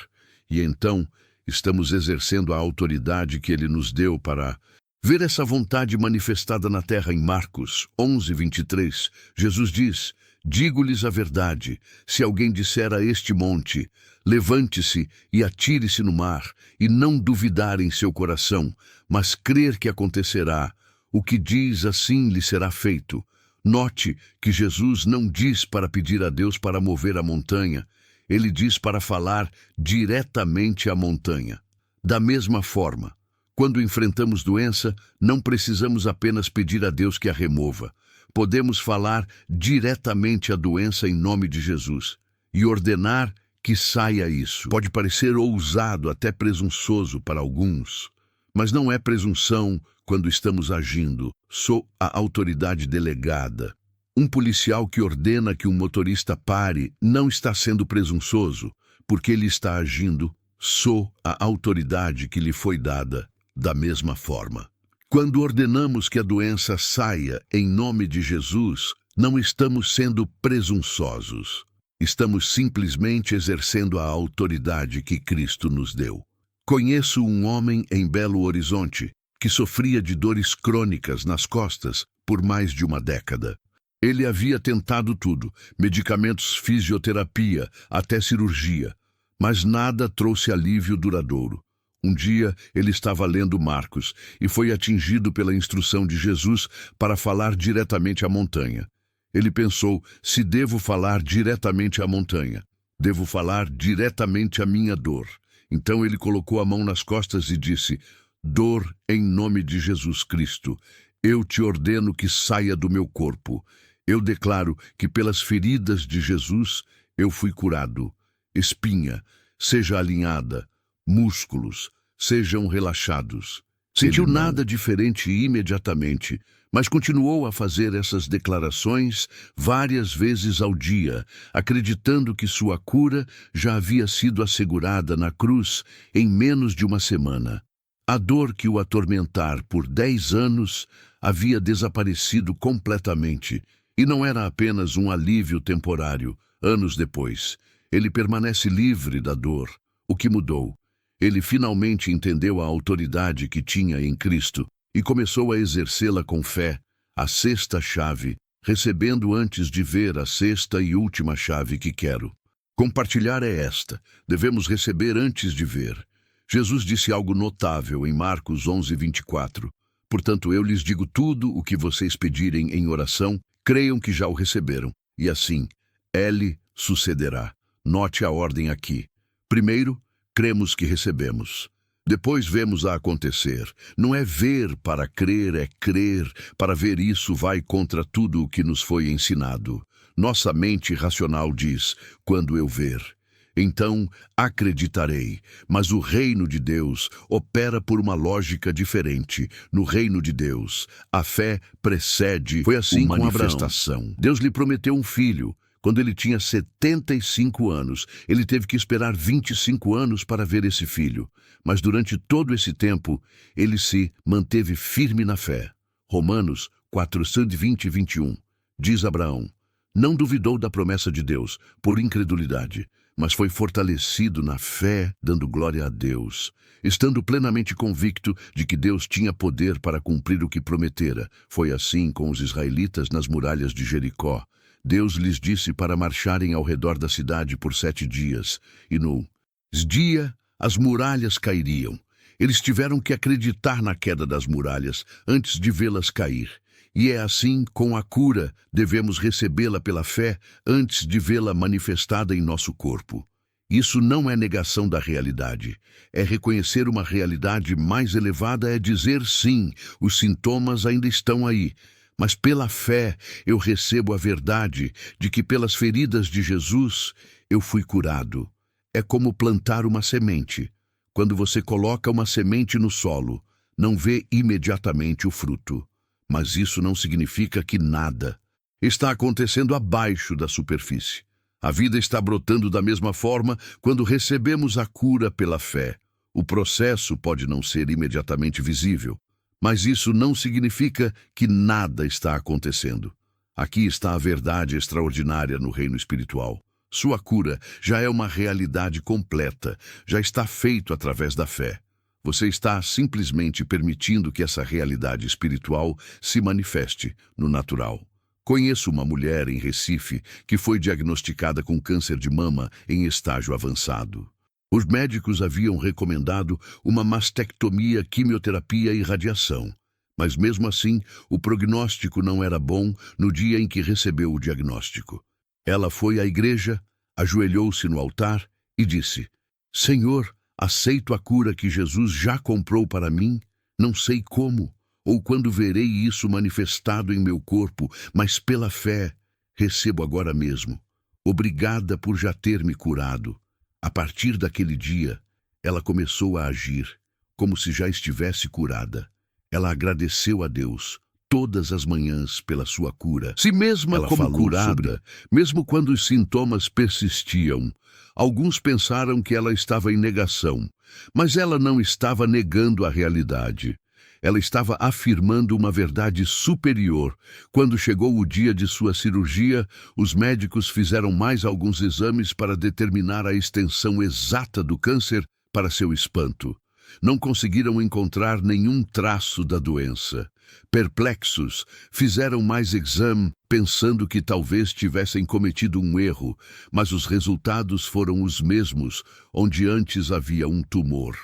E então, estamos exercendo a autoridade que ele nos deu para ver essa vontade manifestada na terra. Em Marcos 11:23, Jesus diz: "Digo-lhes a verdade, se alguém disser a este monte, levante-se e atire-se no mar, e não duvidar em seu coração, mas crer que acontecerá, o que diz assim lhe será feito." Note que Jesus não diz para pedir a Deus para mover a montanha, ele diz para falar diretamente à montanha. Da mesma forma, quando enfrentamos doença, não precisamos apenas pedir a Deus que a remova. Podemos falar diretamente à doença em nome de Jesus e ordenar que saia isso. Pode parecer ousado, até presunçoso para alguns, mas não é presunção quando estamos agindo. Sou a autoridade delegada. Um policial que ordena que um motorista pare não está sendo presunçoso, porque ele está agindo. Sou a autoridade que lhe foi dada da mesma forma. Quando ordenamos que a doença saia em nome de Jesus, não estamos sendo presunçosos. Estamos simplesmente exercendo a autoridade que Cristo nos deu. Conheço um homem em Belo Horizonte que sofria de dores crônicas nas costas por mais de uma década. Ele havia tentado tudo, medicamentos, fisioterapia, até cirurgia, mas nada trouxe alívio duradouro. Um dia, ele estava lendo Marcos e foi atingido pela instrução de Jesus para falar diretamente à montanha. Ele pensou: se devo falar diretamente à montanha, devo falar diretamente à minha dor. Então ele colocou a mão nas costas e disse: "Dor, em nome de Jesus Cristo, eu te ordeno que saia do meu corpo. Eu declaro que pelas feridas de Jesus eu fui curado. Espinha, seja alinhada, músculos, sejam relaxados." Sentiu nada diferente imediatamente, mas continuou a fazer essas declarações várias vezes ao dia, acreditando que sua cura já havia sido assegurada na cruz em menos de uma semana. A dor que o atormentar por 10 anos havia desaparecido completamente, e não era apenas um alívio temporário. Anos depois, ele permanece livre da dor. O que mudou? Ele finalmente entendeu a autoridade que tinha em Cristo e começou a exercê-la com fé, a sexta chave, recebendo antes de ver a sexta e última chave que quero compartilhar é esta: devemos receber antes de ver. Jesus disse algo notável em Marcos 11:24. "Portanto, eu lhes digo tudo o que vocês pedirem em oração, creiam que já o receberam, e assim, ele sucederá." Note a ordem aqui. Primeiro, cremos que recebemos. Depois vemos a acontecer. Não é ver para crer, é crer para ver. Isso vai contra tudo o que nos foi ensinado. Nossa mente racional diz: quando eu ver, então acreditarei. Mas o reino de Deus opera por uma lógica diferente. No reino de Deus, a fé precede. Foi assim com manifestação. Deus lhe prometeu um filho. Quando ele tinha 75 anos, ele teve que esperar 25 anos para ver esse filho. Mas durante todo esse tempo, ele se manteve firme na fé. Romanos 4:20 e 21. Diz Abraão: não duvidou da promessa de Deus por incredulidade, mas foi fortalecido na fé, dando glória a Deus, estando plenamente convicto de que Deus tinha poder para cumprir o que prometera. Foi assim com os israelitas nas muralhas de Jericó. Deus lhes disse para marcharem ao redor da cidade por 7 dias, e no dia as muralhas cairiam. Eles tiveram que acreditar na queda das muralhas antes de vê-las cair. E é assim com a cura, devemos recebê-la pela fé antes de vê-la manifestada em nosso corpo. Isso não é negação da realidade. É reconhecer uma realidade mais elevada, é dizer sim, os sintomas ainda estão aí. Mas pela fé eu recebo a verdade de que pelas feridas de Jesus eu fui curado. É como plantar uma semente. Quando você coloca uma semente no solo, não vê imediatamente o fruto. Mas isso não significa que nada está acontecendo abaixo da superfície. A vida está brotando da mesma forma quando recebemos a cura pela fé. O processo pode não ser imediatamente visível, mas isso não significa que nada está acontecendo. Aqui está a verdade extraordinária no reino espiritual. Sua cura já é uma realidade completa, já está feito através da fé. Você está simplesmente permitindo que essa realidade espiritual se manifeste no natural. Conheço uma mulher em Recife que foi diagnosticada com câncer de mama em estágio avançado. Os médicos haviam recomendado uma mastectomia, quimioterapia e radiação. Mas mesmo assim, o prognóstico não era bom no dia em que recebeu o diagnóstico. Ela foi à igreja, ajoelhou-se no altar e disse: Senhor, aceito a cura que Jesus já comprou para mim. Não sei como ou quando verei isso manifestado em meu corpo, mas pela fé recebo agora mesmo. Obrigada por já ter me curado. A partir daquele dia, ela começou a agir como se já estivesse curada. Ela agradeceu a Deus todas as manhãs pela sua cura. Se mesmo ela como curada, mesmo quando os sintomas persistiam, alguns pensaram que ela estava em negação, mas ela não estava negando a realidade. Ela estava afirmando uma verdade superior. Quando chegou o dia de sua cirurgia, os médicos fizeram mais alguns exames para determinar a extensão exata do câncer. Para seu espanto, não conseguiram encontrar nenhum traço da doença. Perplexos, fizeram mais exame, pensando que talvez tivessem cometido um erro, mas os resultados foram os mesmos, onde antes havia um tumor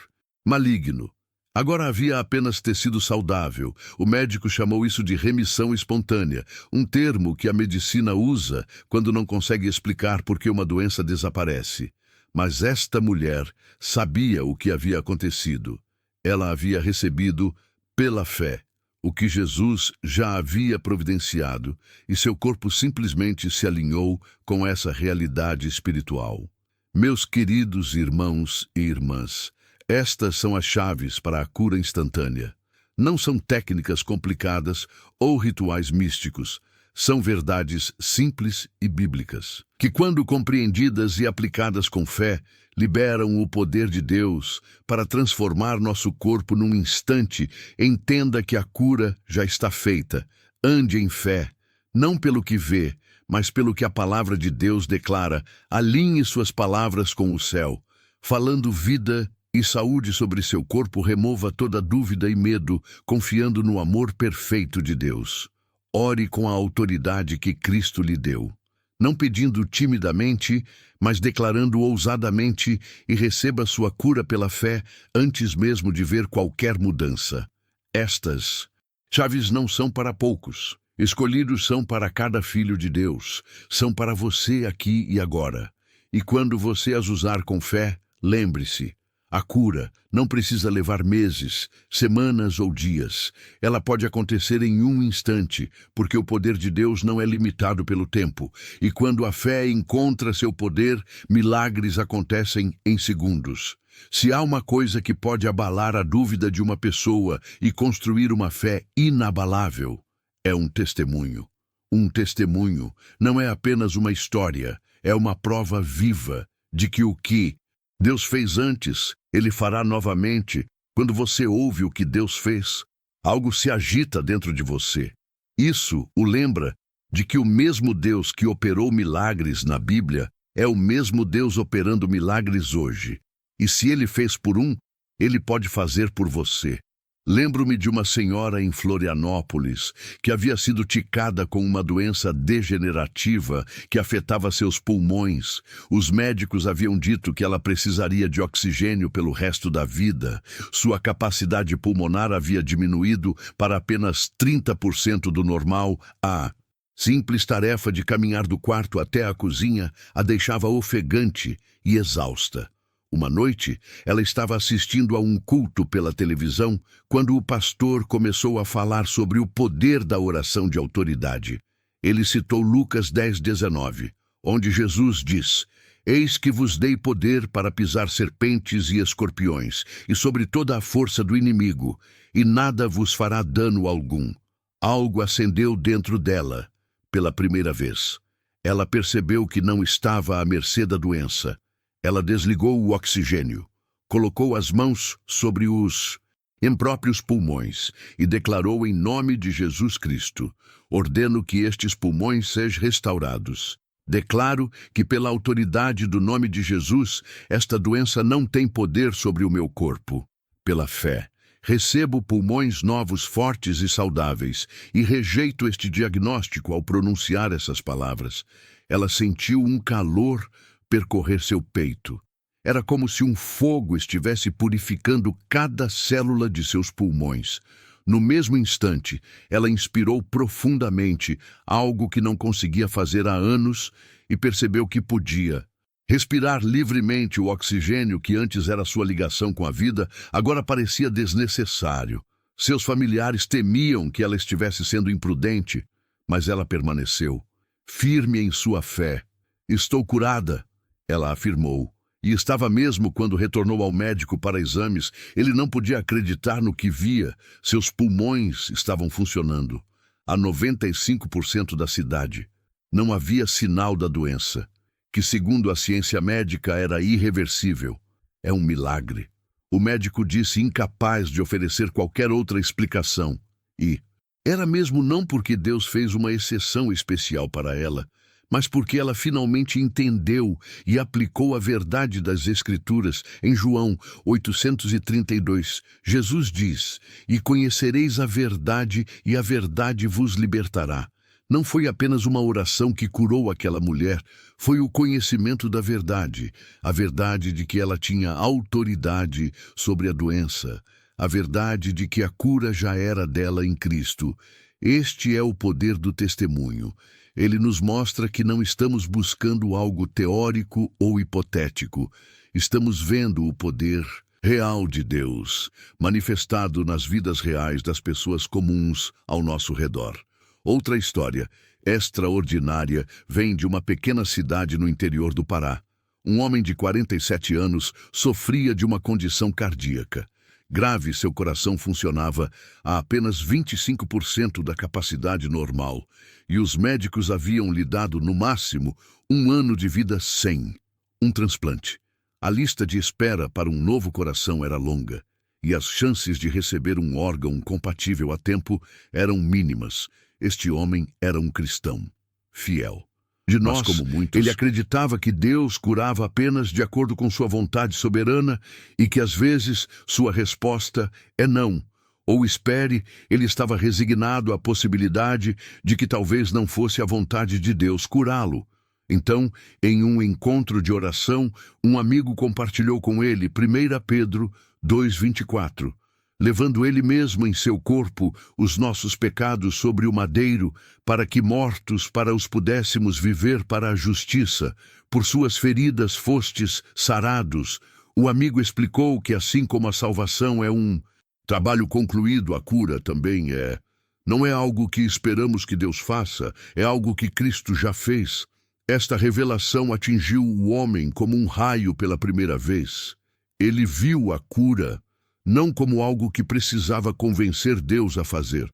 maligno. Agora havia apenas tecido saudável. O médico chamou isso de remissão espontânea, um termo que a medicina usa quando não consegue explicar por que uma doença desaparece. Mas esta mulher sabia o que havia acontecido. Ela havia recebido, pela fé, o que Jesus já havia providenciado, e seu corpo simplesmente se alinhou com essa realidade espiritual. Meus queridos irmãos e irmãs, estas são as chaves para a cura instantânea. Não são técnicas complicadas ou rituais místicos. São verdades simples e bíblicas, que quando compreendidas e aplicadas com fé, liberam o poder de Deus para transformar nosso corpo num instante. Entenda que a cura já está feita. Ande em fé, não pelo que vê, mas pelo que a palavra de Deus declara. Alinhe suas palavras com o céu, falando vida e saúde sobre seu corpo. Remova toda dúvida e medo, confiando no amor perfeito de Deus. Ore com a autoridade que Cristo lhe deu, não pedindo timidamente, mas declarando ousadamente, e receba sua cura pela fé antes mesmo de ver qualquer mudança. Estas chaves não são para poucos. Escolhidos são para cada filho de Deus. São para você aqui e agora. E quando você as usar com fé, lembre-se, a cura não precisa levar meses, semanas ou dias. Ela pode acontecer em um instante, porque o poder de Deus não é limitado pelo tempo. E quando a fé encontra seu poder, milagres acontecem em segundos. Se há uma coisa que pode abalar a dúvida de uma pessoa e construir uma fé inabalável, é um testemunho. Um testemunho não é apenas uma história, é uma prova viva de que o que Deus fez antes, Ele fará novamente. Quando você ouve o que Deus fez, algo se agita dentro de você. Isso o lembra de que o mesmo Deus que operou milagres na Bíblia é o mesmo Deus operando milagres hoje. E se Ele fez por um, Ele pode fazer por você. Lembro-me de uma senhora em Florianópolis que havia sido ticada com uma doença degenerativa que afetava seus pulmões. Os médicos haviam dito que ela precisaria de oxigênio pelo resto da vida. Sua capacidade pulmonar havia diminuído para apenas 30% do normal. A simples tarefa de caminhar do quarto até a cozinha a deixava ofegante e exausta. Uma noite, ela estava assistindo a um culto pela televisão quando o pastor começou a falar sobre o poder da oração de autoridade. Ele citou Lucas 10:19, onde Jesus diz: "Eis que vos dei poder para pisar serpentes e escorpiões, e sobre toda a força do inimigo, e nada vos fará dano algum." Algo acendeu dentro dela. Pela primeira vez, ela percebeu que não estava à mercê da doença. Ela desligou o oxigênio, colocou as mãos sobre os impróprios pulmões e declarou em nome de Jesus Cristo: "Ordeno que estes pulmões sejam restaurados. Declaro que pela autoridade do nome de Jesus, esta doença não tem poder sobre o meu corpo." Pela fé, recebo pulmões novos, fortes e saudáveis, e rejeito este diagnóstico ao pronunciar essas palavras. Ela sentiu um calor percorrer seu peito. Era como se um fogo estivesse purificando cada célula de seus pulmões. No mesmo instante, ela inspirou profundamente, algo que não conseguia fazer há anos, e percebeu que podia. Respirar livremente o oxigênio que antes era sua ligação com a vida, agora parecia desnecessário. Seus familiares temiam que ela estivesse sendo imprudente, mas ela permaneceu, firme em sua fé. "Estou curada", ela afirmou, e estava mesmo quando retornou ao médico para exames. Ele não podia acreditar no que via. Seus pulmões estavam funcionando. A 95% da cidade. Não havia sinal da doença, que segundo a ciência médica era irreversível. É um milagre. O médico disse incapaz de oferecer qualquer outra explicação. E era mesmo não porque Deus fez uma exceção especial para ela, mas porque ela finalmente entendeu e aplicou a verdade das Escrituras. Em João 8:32, Jesus diz: "E conhecereis a verdade, e a verdade vos libertará." Não foi apenas uma oração que curou aquela mulher, foi o conhecimento da verdade, a verdade de que ela tinha autoridade sobre a doença, a verdade de que a cura já era dela em Cristo. Este é o poder do testemunho. Ele nos mostra que não estamos buscando algo teórico ou hipotético. Estamos vendo o poder real de Deus, manifestado nas vidas reais das pessoas comuns ao nosso redor. Outra história extraordinária vem de uma pequena cidade no interior do Pará. Um homem de 47 anos sofria de uma condição cardíaca. Grave, seu coração funcionava a apenas 25% da capacidade normal, e os médicos haviam lhe dado, no máximo, 1 ano de vida sem um transplante. A lista de espera para um novo coração era longa, e as chances de receber um órgão compatível a tempo eram mínimas. Este homem era um cristão, fiel. De nós, como muitos, ele acreditava que Deus curava apenas de acordo com sua vontade soberana e que, às vezes, sua resposta é não. Ou espere, ele estava resignado à possibilidade de que talvez não fosse a vontade de Deus curá-lo. Então, em um encontro de oração, um amigo compartilhou com ele 1 Pedro 2:24. Levando ele mesmo em seu corpo os nossos pecados sobre o madeiro, para que mortos para os pudéssemos viver para a justiça. Por suas feridas fostes sarados. O amigo explicou que assim como a salvação é um trabalho concluído, a cura também é. Não é algo que esperamos que Deus faça, é algo que Cristo já fez. Esta revelação atingiu o homem como um raio pela primeira vez. Ele viu a cura não como algo que precisava convencer Deus a fazer,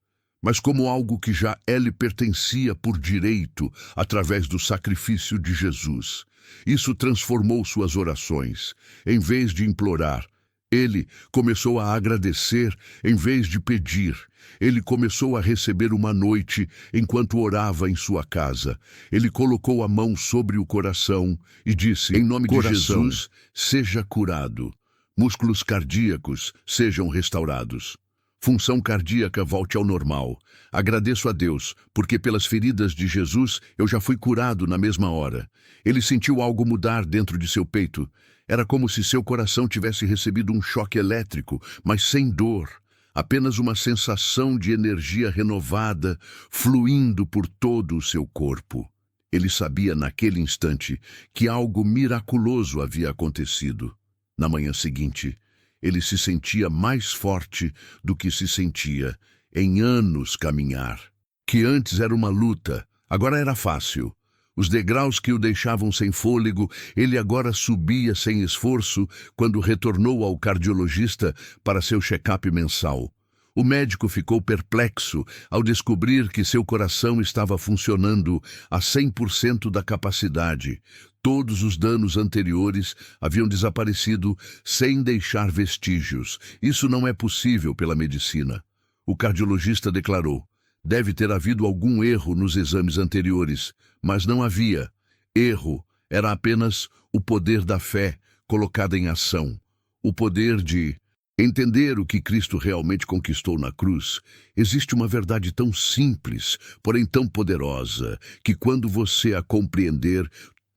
mas como algo que já lhe pertencia por direito através do sacrifício de Jesus. Isso transformou suas orações. Em vez de implorar, ele começou a agradecer em vez de pedir. Ele começou a receber uma noite enquanto orava em sua casa. Ele colocou a mão sobre o coração e disse: em nome de Jesus, seja curado. Músculos cardíacos sejam restaurados. Função cardíaca volte ao normal. Agradeço a Deus, porque pelas feridas de Jesus eu já fui curado na mesma hora. Ele sentiu algo mudar dentro de seu peito. Era como se seu coração tivesse recebido um choque elétrico, mas sem dor. Apenas uma sensação de energia renovada fluindo por todo o seu corpo. Ele sabia naquele instante que algo miraculoso havia acontecido. Na manhã seguinte, ele se sentia mais forte do que se sentia em anos caminhar. Que antes era uma luta, agora era fácil. Os degraus que o deixavam sem fôlego, ele agora subia sem esforço quando retornou ao cardiologista para seu check-up mensal. O médico ficou perplexo ao descobrir que seu coração estava funcionando a 100% da capacidade. Todos os danos anteriores haviam desaparecido sem deixar vestígios. Isso não é possível pela medicina. O cardiologista declarou: deve ter havido algum erro nos exames anteriores, mas não havia. Erro era apenas o poder da fé colocada em ação. O poder de entender o que Cristo realmente conquistou na cruz. Existe uma verdade tão simples, porém tão poderosa, que quando você a compreender,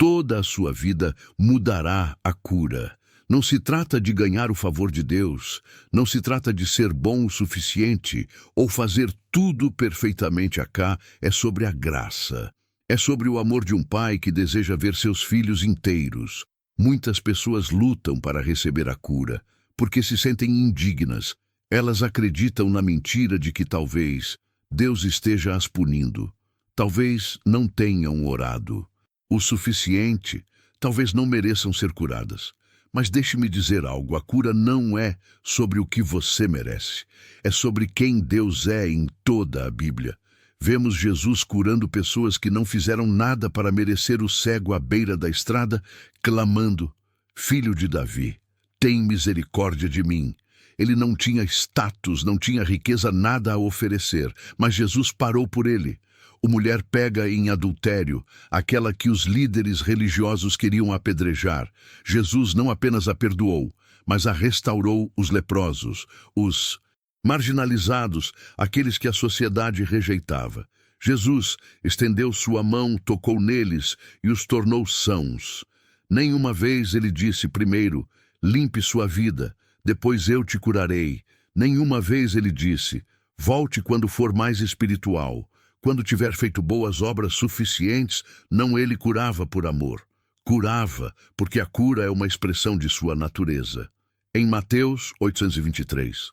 toda a sua vida mudará a cura. Não se trata de ganhar o favor de Deus, não se trata de ser bom o suficiente ou fazer tudo perfeitamente acá, é sobre a graça. É sobre o amor de um pai que deseja ver seus filhos inteiros. Muitas pessoas lutam para receber a cura, porque se sentem indignas. Elas acreditam na mentira de que talvez Deus esteja as punindo. Talvez não tenham orado o suficiente, talvez não mereçam ser curadas. Mas deixe-me dizer algo, a cura não é sobre o que você merece. É sobre quem Deus é em toda a Bíblia. Vemos Jesus curando pessoas que não fizeram nada para merecer o cego à beira da estrada, clamando: Filho de Davi, tem misericórdia de mim. Ele não tinha status, não tinha riqueza, nada a oferecer, mas Jesus parou por ele. A mulher pega em adultério, aquela que os líderes religiosos queriam apedrejar. Jesus não apenas a perdoou, mas a restaurou os leprosos, os marginalizados, aqueles que a sociedade rejeitava. Jesus estendeu sua mão, tocou neles e os tornou sãos. Nenhuma vez ele disse primeiro: limpe sua vida, depois eu te curarei. Nenhuma vez ele disse: volte quando for mais espiritual. Quando tiver feito boas obras suficientes, não ele curava por amor. Curava, porque a cura é uma expressão de sua natureza. Em Mateus 823,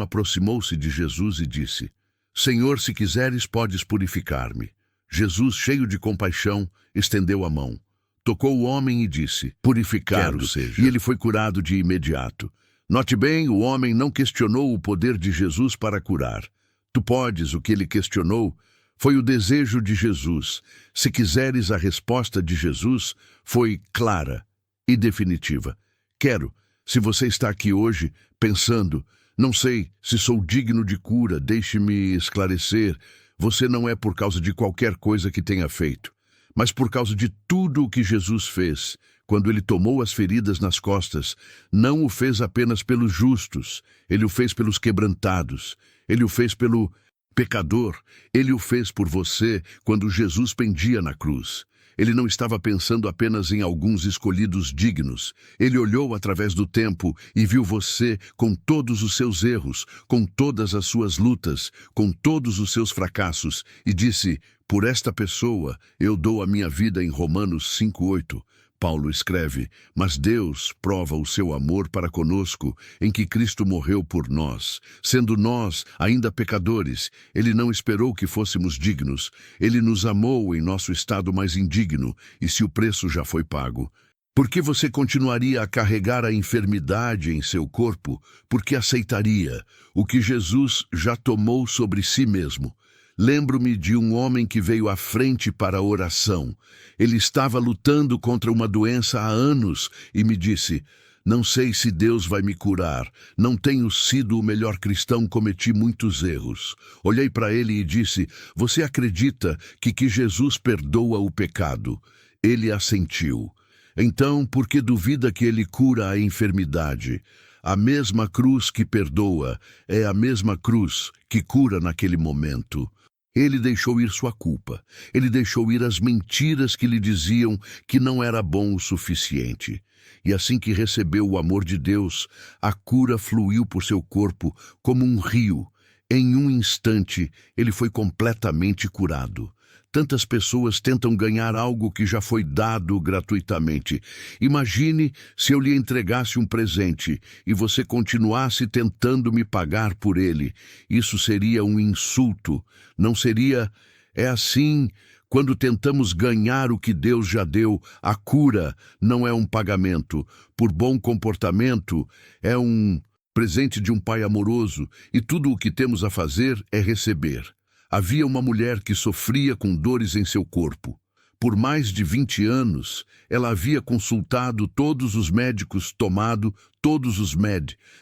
aproximou-se de Jesus e disse: Senhor, se quiseres, podes purificar-me. Jesus, cheio de compaixão, estendeu a mão. Tocou o homem e disse: purificado seja. E ele foi curado de imediato. Note bem, o homem não questionou o poder de Jesus para curar. Tu podes, o que ele questionou foi o desejo de Jesus. Se quiseres, a resposta de Jesus foi clara e definitiva. Quero. Se você está aqui hoje pensando: não sei se sou digno de cura, deixe-me esclarecer. Você não é por causa de qualquer coisa que tenha feito, mas por causa de tudo o que Jesus fez. Quando ele tomou as feridas nas costas, não o fez apenas pelos justos, ele o fez pelos quebrantados, ele o fez pelo pecador, ele o fez por você quando Jesus pendia na cruz. Ele não estava pensando apenas em alguns escolhidos dignos. Ele olhou através do tempo e viu você com todos os seus erros, com todas as suas lutas, com todos os seus fracassos, e disse: por esta pessoa eu dou a minha vida. Em Romanos 5:8, Paulo escreve: mas Deus prova o seu amor para conosco em que Cristo morreu por nós. Sendo nós ainda pecadores, ele não esperou que fôssemos dignos. Ele nos amou em nosso estado mais indigno, e se o preço já foi pago, Por que você continuaria a carregar a enfermidade em seu corpo? Porque aceitaria o que Jesus já tomou sobre si mesmo. Lembro-me de um homem que veio à frente para a oração. Ele estava lutando contra uma doença há anos e me disse: "Não sei se Deus vai me curar. Não tenho sido o melhor cristão, cometi muitos erros." Olhei para ele e disse: "Você acredita que Jesus perdoa o pecado?" Ele assentiu. Então, por que duvida que ele cura a enfermidade? A mesma cruz que perdoa é a mesma cruz que cura naquele momento. Ele deixou ir sua culpa. Ele deixou ir as mentiras que lhe diziam que não era bom o suficiente. E assim que recebeu o amor de Deus, a cura fluiu por seu corpo como um rio. Em um instante, ele foi completamente curado. Tantas pessoas tentam ganhar algo que já foi dado gratuitamente. Imagine se eu lhe entregasse um presente e você continuasse tentando me pagar por ele. Isso seria um insulto, não seria? É assim, quando tentamos ganhar o que Deus já deu, a cura não é um pagamento. Por bom comportamento, é um presente de um pai amoroso e tudo o que temos a fazer é receber. Havia uma mulher que sofria com dores em seu corpo. Por mais de 20 anos, ela havia consultado todos os médicos, tomado todos os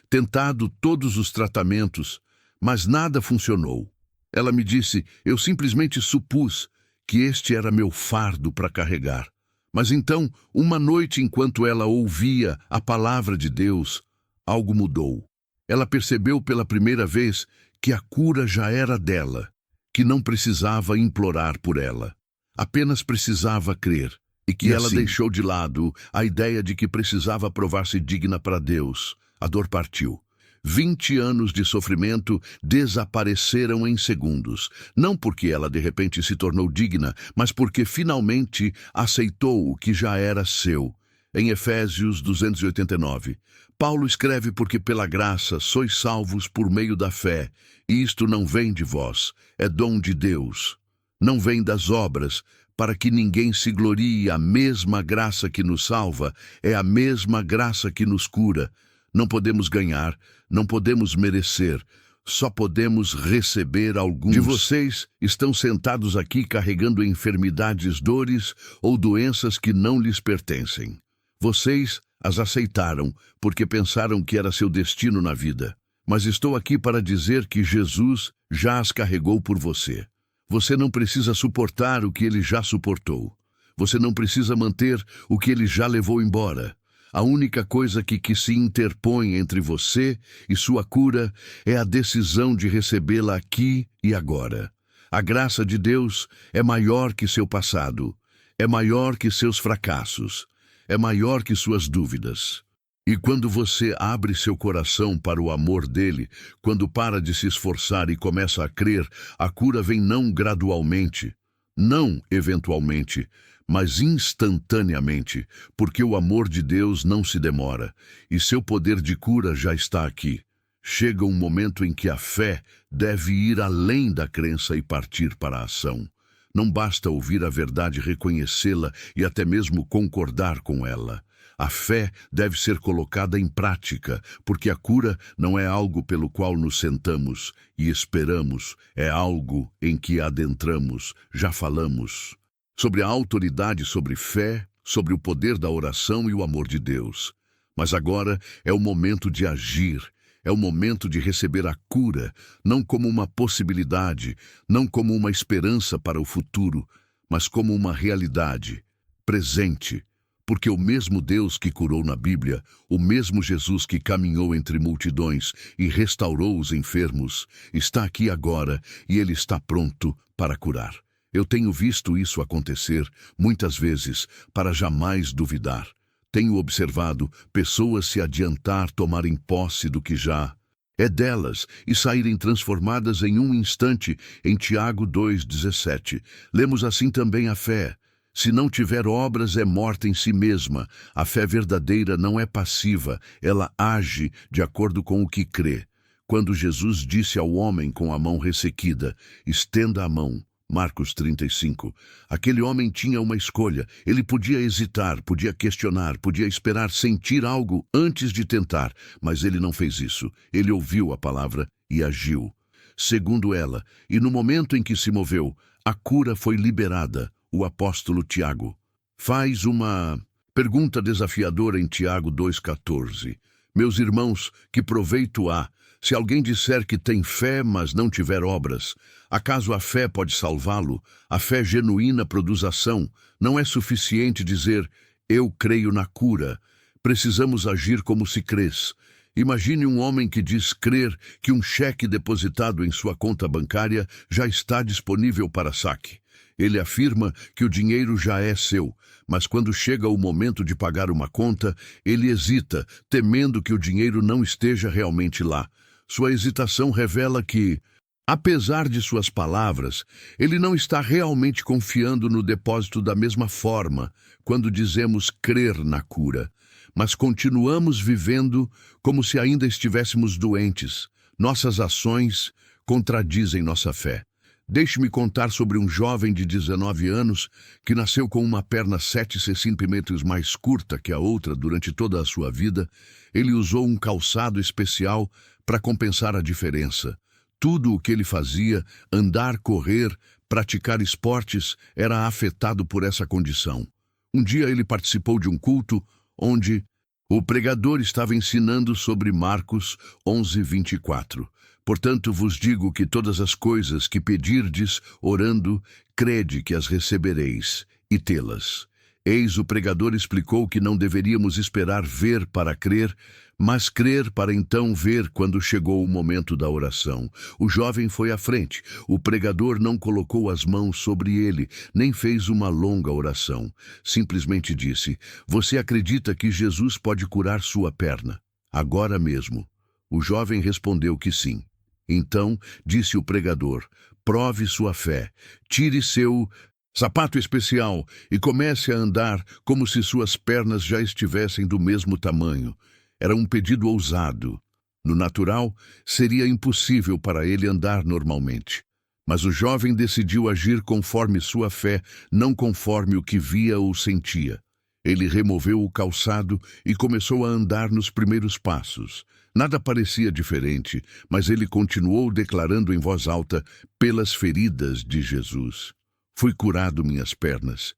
tentado todos os tratamentos, mas nada funcionou. Ela me disse: "Eu simplesmente supus que este era meu fardo para carregar." Mas então, uma noite, enquanto ela ouvia a palavra de Deus, algo mudou. Ela percebeu pela primeira vez que a cura já era dela, que não precisava implorar por ela, apenas precisava crer, e que ela deixou de lado a ideia de que precisava provar-se digna para Deus. A dor partiu. 20 anos de sofrimento desapareceram em segundos, não porque ela de repente se tornou digna, mas porque finalmente aceitou o que já era seu. Em Efésios 2:89, Paulo escreve: "Porque pela graça sois salvos por meio da fé, e isto não vem de vós, é dom de Deus. Não vem das obras, para que ninguém se glorie. A mesma graça que nos salva é a mesma graça que nos cura. Não podemos ganhar, não podemos merecer, só podemos receber." Alguns de vocês estão sentados aqui carregando enfermidades, dores ou doenças que não lhes pertencem. Vocês as aceitaram porque pensaram que era seu destino na vida. Mas estou aqui para dizer que Jesus já as carregou por você. Você não precisa suportar o que ele já suportou. Você não precisa manter o que ele já levou embora. A única coisa que se interpõe entre você e sua cura é a decisão de recebê-la aqui e agora. A graça de Deus é maior que seu passado, é maior que seus fracassos, é maior que suas dúvidas. E quando você abre seu coração para o amor dele, quando para de se esforçar e começa a crer, a cura vem não gradualmente, não eventualmente, mas instantaneamente, porque o amor de Deus não se demora, e seu poder de cura já está aqui. Chega um momento em que a fé deve ir além da crença e partir para a ação. Não basta ouvir a verdade, reconhecê-la e até mesmo concordar com ela. A fé deve ser colocada em prática, porque a cura não é algo pelo qual nos sentamos e esperamos, é algo em que adentramos. Já falamos sobre a autoridade, sobre fé, sobre o poder da oração e o amor de Deus. Mas agora é o momento de agir, é o momento de receber a cura, não como uma possibilidade, não como uma esperança para o futuro, mas como uma realidade, presente. Porque o mesmo Deus que curou na Bíblia, o mesmo Jesus que caminhou entre multidões e restaurou os enfermos, está aqui agora e ele está pronto para curar. Eu tenho visto isso acontecer muitas vezes para jamais duvidar. Tenho observado pessoas se adiantar, tomarem posse do que já é delas e saírem transformadas em um instante. Em Tiago 2,17, lemos assim também a fé. Se não tiver obras, é morta em si mesma. A fé verdadeira não é passiva, ela age de acordo com o que crê. Quando Jesus disse ao homem com a mão ressequida: "Estenda a mão", Marcos 35. Aquele homem tinha uma escolha. Ele podia hesitar, podia questionar, podia esperar sentir algo antes de tentar, mas ele não fez isso. Ele ouviu a palavra e agiu segundo ela, e no momento em que se moveu, a cura foi liberada. O apóstolo Tiago faz uma pergunta desafiadora em Tiago 2,14. Meus irmãos, que proveito há se alguém disser que tem fé, mas não tiver obras? Acaso a fé pode salvá-lo? A fé genuína produz ação. Não é suficiente dizer, eu creio na cura. Precisamos agir como se crês. Imagine um homem que diz crer que um cheque depositado em sua conta bancária já está disponível para saque. Ele afirma que o dinheiro já é seu, mas quando chega o momento de pagar uma conta, ele hesita, temendo que o dinheiro não esteja realmente lá. Sua hesitação revela que, apesar de suas palavras, ele não está realmente confiando no depósito da mesma forma quando dizemos crer na cura. Mas continuamos vivendo como se ainda estivéssemos doentes. Nossas ações contradizem nossa fé. Deixe-me contar sobre um jovem de 19 anos que nasceu com uma perna 7 centímetros mais curta que a outra durante toda a sua vida. Ele usou um calçado especial para compensar a diferença. Tudo o que ele fazia, andar, correr, praticar esportes, era afetado por essa condição. Um dia ele participou de um culto onde o pregador estava ensinando sobre Marcos 11:24. Portanto vos digo que todas as coisas que pedirdes, orando, crede que as recebereis, e tê-las. Eis o pregador explicou que não deveríamos esperar ver para crer, mas crer para então ver quando chegou o momento da oração. O jovem foi à frente. O pregador não colocou as mãos sobre ele, nem fez uma longa oração. Simplesmente disse, você acredita que Jesus pode curar sua perna? Agora mesmo. O jovem respondeu que sim. Então, disse o pregador, prove sua fé, tire seu sapato especial e comece a andar como se suas pernas já estivessem do mesmo tamanho. Era um pedido ousado. No natural, seria impossível para ele andar normalmente. Mas o jovem decidiu agir conforme sua fé, não conforme o que via ou sentia. Ele removeu o calçado e começou a andar nos primeiros passos. Nada parecia diferente, mas ele continuou declarando em voz alta, pelas feridas de Jesus. Fui curado minhas pernas.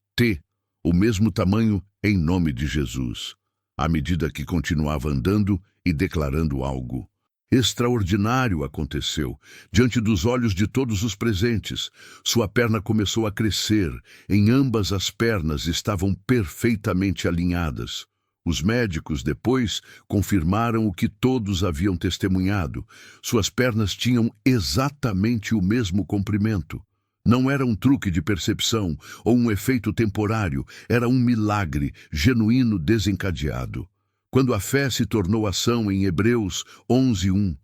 O mesmo tamanho em nome de Jesus. À medida que continuava andando e declarando algo extraordinário aconteceu, diante dos olhos de todos os presentes. Sua perna começou a crescer, em ambas as pernas estavam perfeitamente alinhadas. Os médicos depois confirmaram o que todos haviam testemunhado. Suas pernas tinham exatamente o mesmo comprimento. Não era um truque de percepção ou um efeito temporário, era um milagre genuíno desencadeado. Quando a fé se tornou ação em Hebreus 11:1,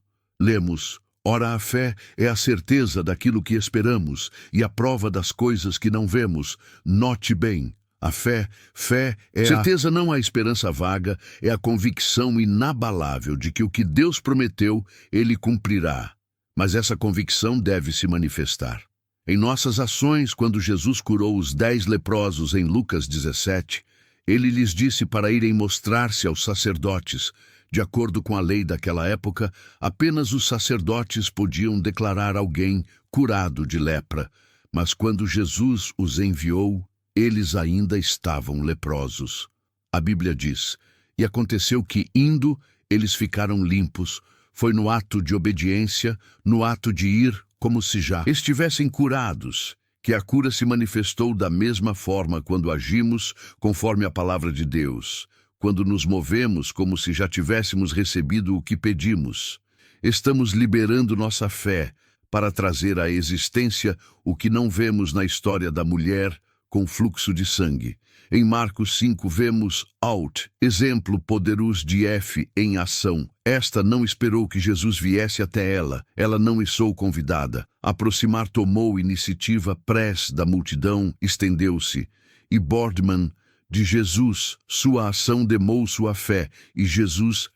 lemos, ora a fé é a certeza daquilo que esperamos e a prova das coisas que não vemos. Note bem, a fé é certeza, não a esperança vaga, é a convicção inabalável de que o que Deus prometeu, Ele cumprirá. Mas essa convicção deve se manifestar em nossas ações. Quando Jesus curou os 10 leprosos em Lucas 17, ele lhes disse para irem mostrar-se aos sacerdotes. De acordo com a lei daquela época, apenas os sacerdotes podiam declarar alguém curado de lepra. Mas quando Jesus os enviou, eles ainda estavam leprosos. A Bíblia diz, e aconteceu que, indo, eles ficaram limpos. Foi no ato de obediência, no ato de ir, como se já estivessem curados, que a cura se manifestou da mesma forma quando agimos conforme a palavra de Deus, quando nos movemos como se já tivéssemos recebido o que pedimos. Estamos liberando nossa fé para trazer à existência o que não vemos na história da mulher com fluxo de sangue. Em Marcos 5 vemos exemplo poderoso de F em ação. Esta não esperou que Jesus viesse até ela não sou convidada. Aproximar tomou iniciativa press da multidão, estendeu-se. E Boardman de Jesus, sua ação demou sua fé, e Jesus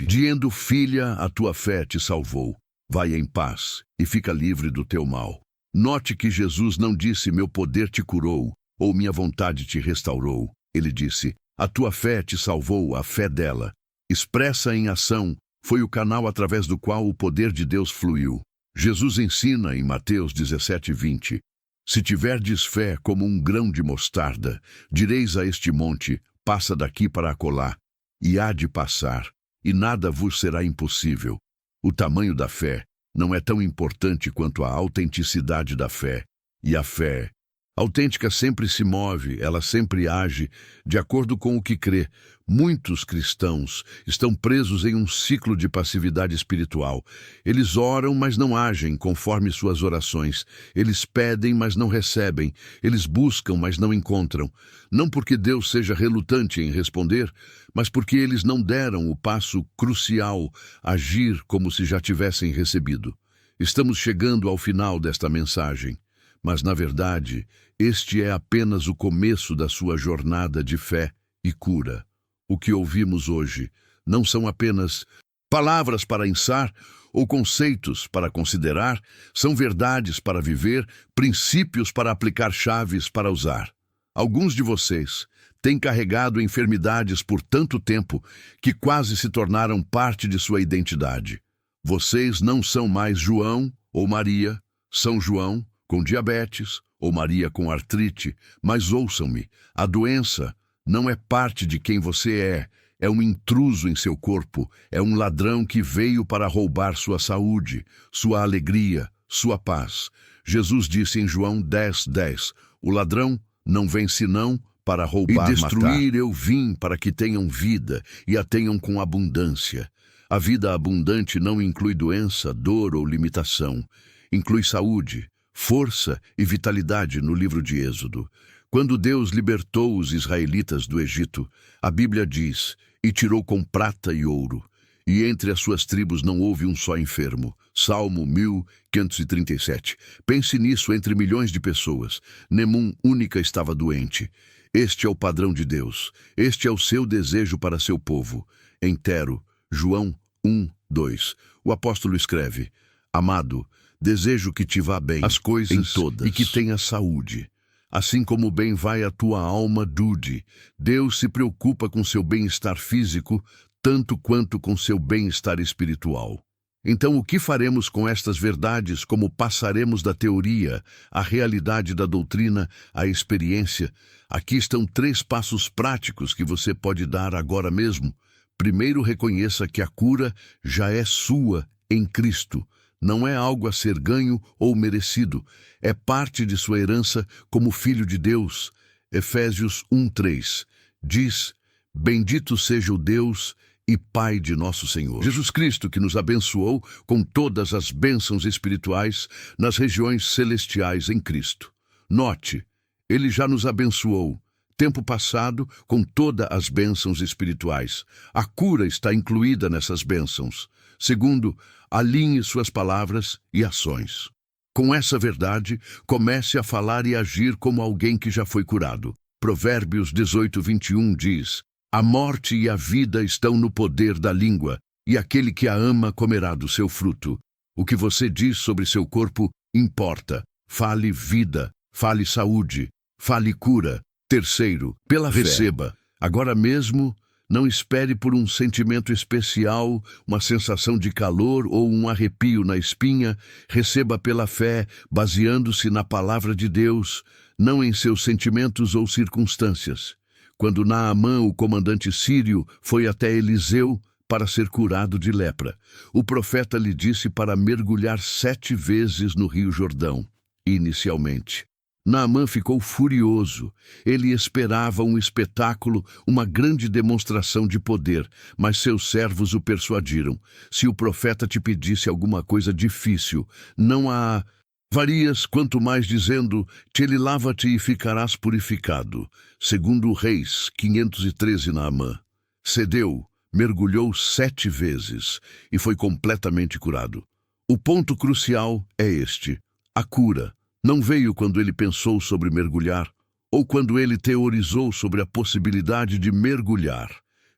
dizendo, filha, a tua fé te salvou. Vai em paz e fica livre do teu mal. Note que Jesus não disse meu poder te curou ou minha vontade te restaurou. Ele disse, a tua fé te salvou, a fé dela. Expressa em ação, foi o canal através do qual o poder de Deus fluiu. Jesus ensina em Mateus 17:20, se tiverdes fé como um grão de mostarda, direis a este monte, passa daqui para acolá, e há de passar, e nada vos será impossível. O tamanho da fé não é tão importante quanto a autenticidade da fé. E a fé autêntica sempre se move, ela sempre age de acordo com o que crê. Muitos cristãos estão presos em um ciclo de passividade espiritual. Eles oram, mas não agem conforme suas orações. Eles pedem, mas não recebem. Eles buscam, mas não encontram. Não porque Deus seja relutante em responder, mas porque eles não deram o passo crucial, agir como se já tivessem recebido. Estamos chegando ao final desta mensagem. Mas, na verdade, este é apenas o começo da sua jornada de fé e cura. O que ouvimos hoje não são apenas palavras para pensar ou conceitos para considerar, são verdades para viver, princípios para aplicar, chaves para usar. Alguns de vocês têm carregado enfermidades por tanto tempo que quase se tornaram parte de sua identidade. Vocês não são mais João ou Maria, São João com diabetes ou Maria com artrite, mas ouçam-me, a doença não é parte de quem você é um intruso em seu corpo, é um ladrão que veio para roubar sua saúde, sua alegria, sua paz. Jesus disse em João 10:10, o ladrão não vem senão para roubar, e destruir, matar. Eu vim para que tenham vida e a tenham com abundância. A vida abundante não inclui doença, dor ou limitação, inclui saúde, força e vitalidade no livro de Êxodo. Quando Deus libertou os israelitas do Egito, a Bíblia diz, e tirou com prata e ouro, e entre as suas tribos não houve um só enfermo. Salmo 1537. Pense nisso entre milhões de pessoas. Nenhum única estava doente. Este é o padrão de Deus. Este é o seu desejo para seu povo. Entero, João 1:2. O apóstolo escreve, amado, desejo que te vá bem as coisas em todas, e que tenha saúde. Assim como bem vai a tua alma, Dude. Deus se preocupa com seu bem-estar físico, tanto quanto com seu bem-estar espiritual. Então, o que faremos com estas verdades? Como passaremos da teoria à realidade da doutrina, à experiência? Aqui estão 3 passos práticos que você pode dar agora mesmo. Primeiro, reconheça que a cura já é sua em Cristo. Não é algo a ser ganho ou merecido. É parte de sua herança como filho de Deus. Efésios 1:3 diz, bendito seja o Deus e Pai de nosso Senhor Jesus Cristo, que nos abençoou com todas as bênçãos espirituais nas regiões celestiais em Cristo. Note, Ele já nos abençoou, tempo passado, com todas as bênçãos espirituais. A cura está incluída nessas bênçãos. Segundo, alinhe suas palavras e ações. Com essa verdade, comece a falar e agir como alguém que já foi curado. Provérbios 18:21 diz, a morte e a vida estão no poder da língua, e aquele que a ama comerá do seu fruto. O que você diz sobre seu corpo importa. Fale vida, fale saúde, fale cura. Terceiro, pela fé. Receba. Agora mesmo, não espere por um sentimento especial, uma sensação de calor ou um arrepio na espinha. Receba pela fé, baseando-se na palavra de Deus, não em seus sentimentos ou circunstâncias. Quando Naamã, o comandante sírio, foi até Eliseu para ser curado de lepra, o profeta lhe disse para mergulhar 7 vezes no rio Jordão. Inicialmente, Naamã ficou furioso. Ele esperava um espetáculo, uma grande demonstração de poder, mas seus servos o persuadiram. Se o profeta te pedisse alguma coisa difícil, não a varias, quanto mais dizendo, ele lava-te e ficarás purificado. Segundo Reis 513, Naamã cedeu, mergulhou 7 vezes e foi completamente curado. O ponto crucial é este: a cura não veio quando ele pensou sobre mergulhar, ou quando ele teorizou sobre a possibilidade de mergulhar.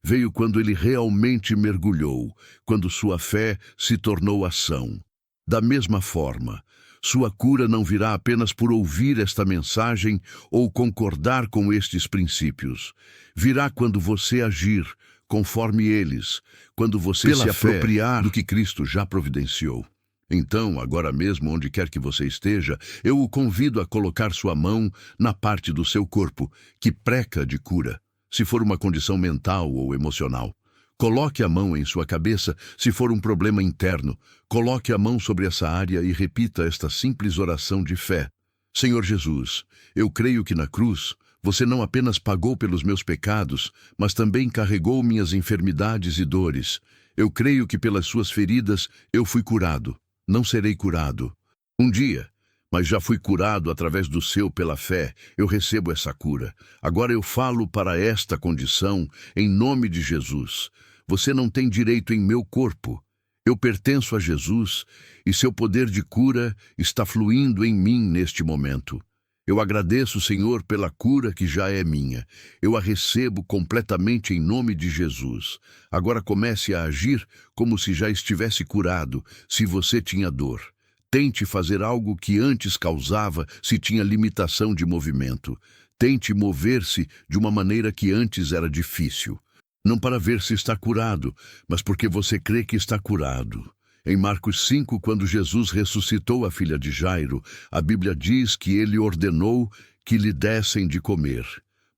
Veio quando ele realmente mergulhou, quando sua fé se tornou ação. Da mesma forma, Sua cura não virá apenas por ouvir esta mensagem ou concordar com estes princípios. Virá quando você agir conforme eles, quando você se apropriar do que Cristo já providenciou. Então, agora mesmo, onde quer que você esteja, eu o convido a colocar sua mão na parte do seu corpo que preca de cura, se for uma condição mental ou emocional. Coloque a mão em sua cabeça se for um problema interno. Coloque a mão sobre essa área e repita esta simples oração de fé. Senhor Jesus, eu creio que na cruz você não apenas pagou pelos meus pecados, mas também carregou minhas enfermidades e dores. Eu creio que pelas suas feridas eu fui curado. Não serei curado um dia, mas já fui curado através do seu pela fé. Eu recebo essa cura. Agora eu falo para esta condição em nome de Jesus. Você não tem direito em meu corpo. Eu pertenço a Jesus e seu poder de cura está fluindo em mim neste momento. Eu agradeço, Senhor, pela cura que já é minha. Eu a recebo completamente em nome de Jesus. Agora comece a agir como se já estivesse curado, se você tinha dor. Tente fazer algo que antes causava se tinha limitação de movimento. Tente mover-se de uma maneira que antes era difícil. Não para ver se está curado, mas porque você crê que está curado. Em Marcos 5, quando Jesus ressuscitou a filha de Jairo, a Bíblia diz que ele ordenou que lhe dessem de comer.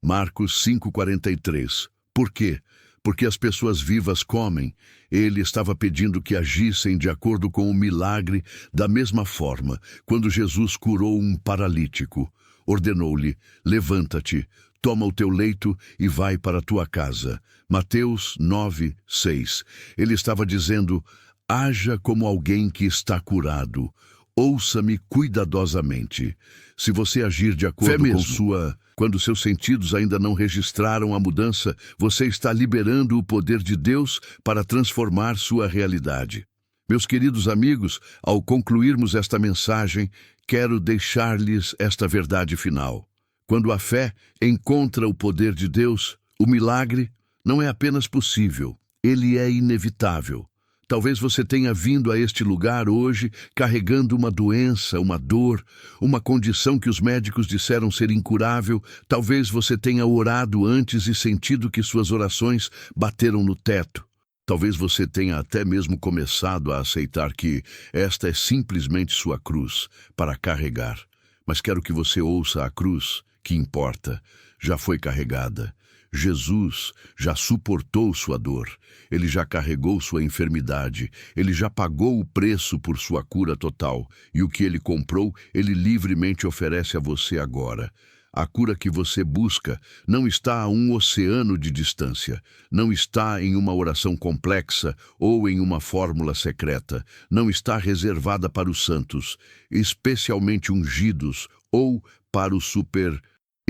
Marcos 5:43. Por quê? Porque as pessoas vivas comem. Ele estava pedindo que agissem de acordo com o milagre. Da mesma forma, quando Jesus curou um paralítico, ordenou-lhe: levanta-te, toma o teu leito e vai para a tua casa. Mateus 9:6. Ele estava dizendo: haja como alguém que está curado. Ouça-me cuidadosamente. Se você agir de acordo com quando seus sentidos ainda não registraram a mudança, você está liberando o poder de Deus para transformar sua realidade. Meus queridos amigos, ao concluirmos esta mensagem, quero deixar-lhes esta verdade final. Quando a fé encontra o poder de Deus, o milagre não é apenas possível, ele é inevitável. Talvez você tenha vindo a este lugar hoje carregando uma doença, uma dor, uma condição que os médicos disseram ser incurável. Talvez você tenha orado antes e sentido que suas orações bateram no teto. Talvez você tenha até mesmo começado a aceitar que esta é simplesmente sua cruz para carregar. Mas quero que você ouça: a cruz, que importa, já foi carregada. Jesus já suportou sua dor, ele já carregou sua enfermidade, ele já pagou o preço por sua cura total, e o que ele comprou, ele livremente oferece a você agora. A cura que você busca não está a um oceano de distância, não está em uma oração complexa ou em uma fórmula secreta, não está reservada para os santos, especialmente ungidos, ou para os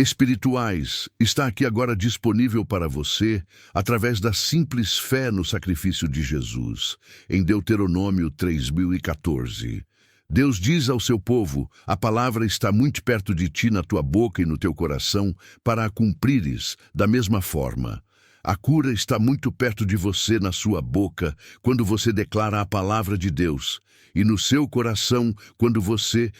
espirituais. Está aqui agora disponível para você através da simples fé no sacrifício de Jesus. Em Deuteronômio 3:14. Deus diz ao seu povo: a palavra está muito perto de ti, na tua boca e no teu coração, para a cumprires. Da mesma forma, a cura está muito perto de você, na sua boca, quando você declara a palavra de Deus, e no seu coração, quando você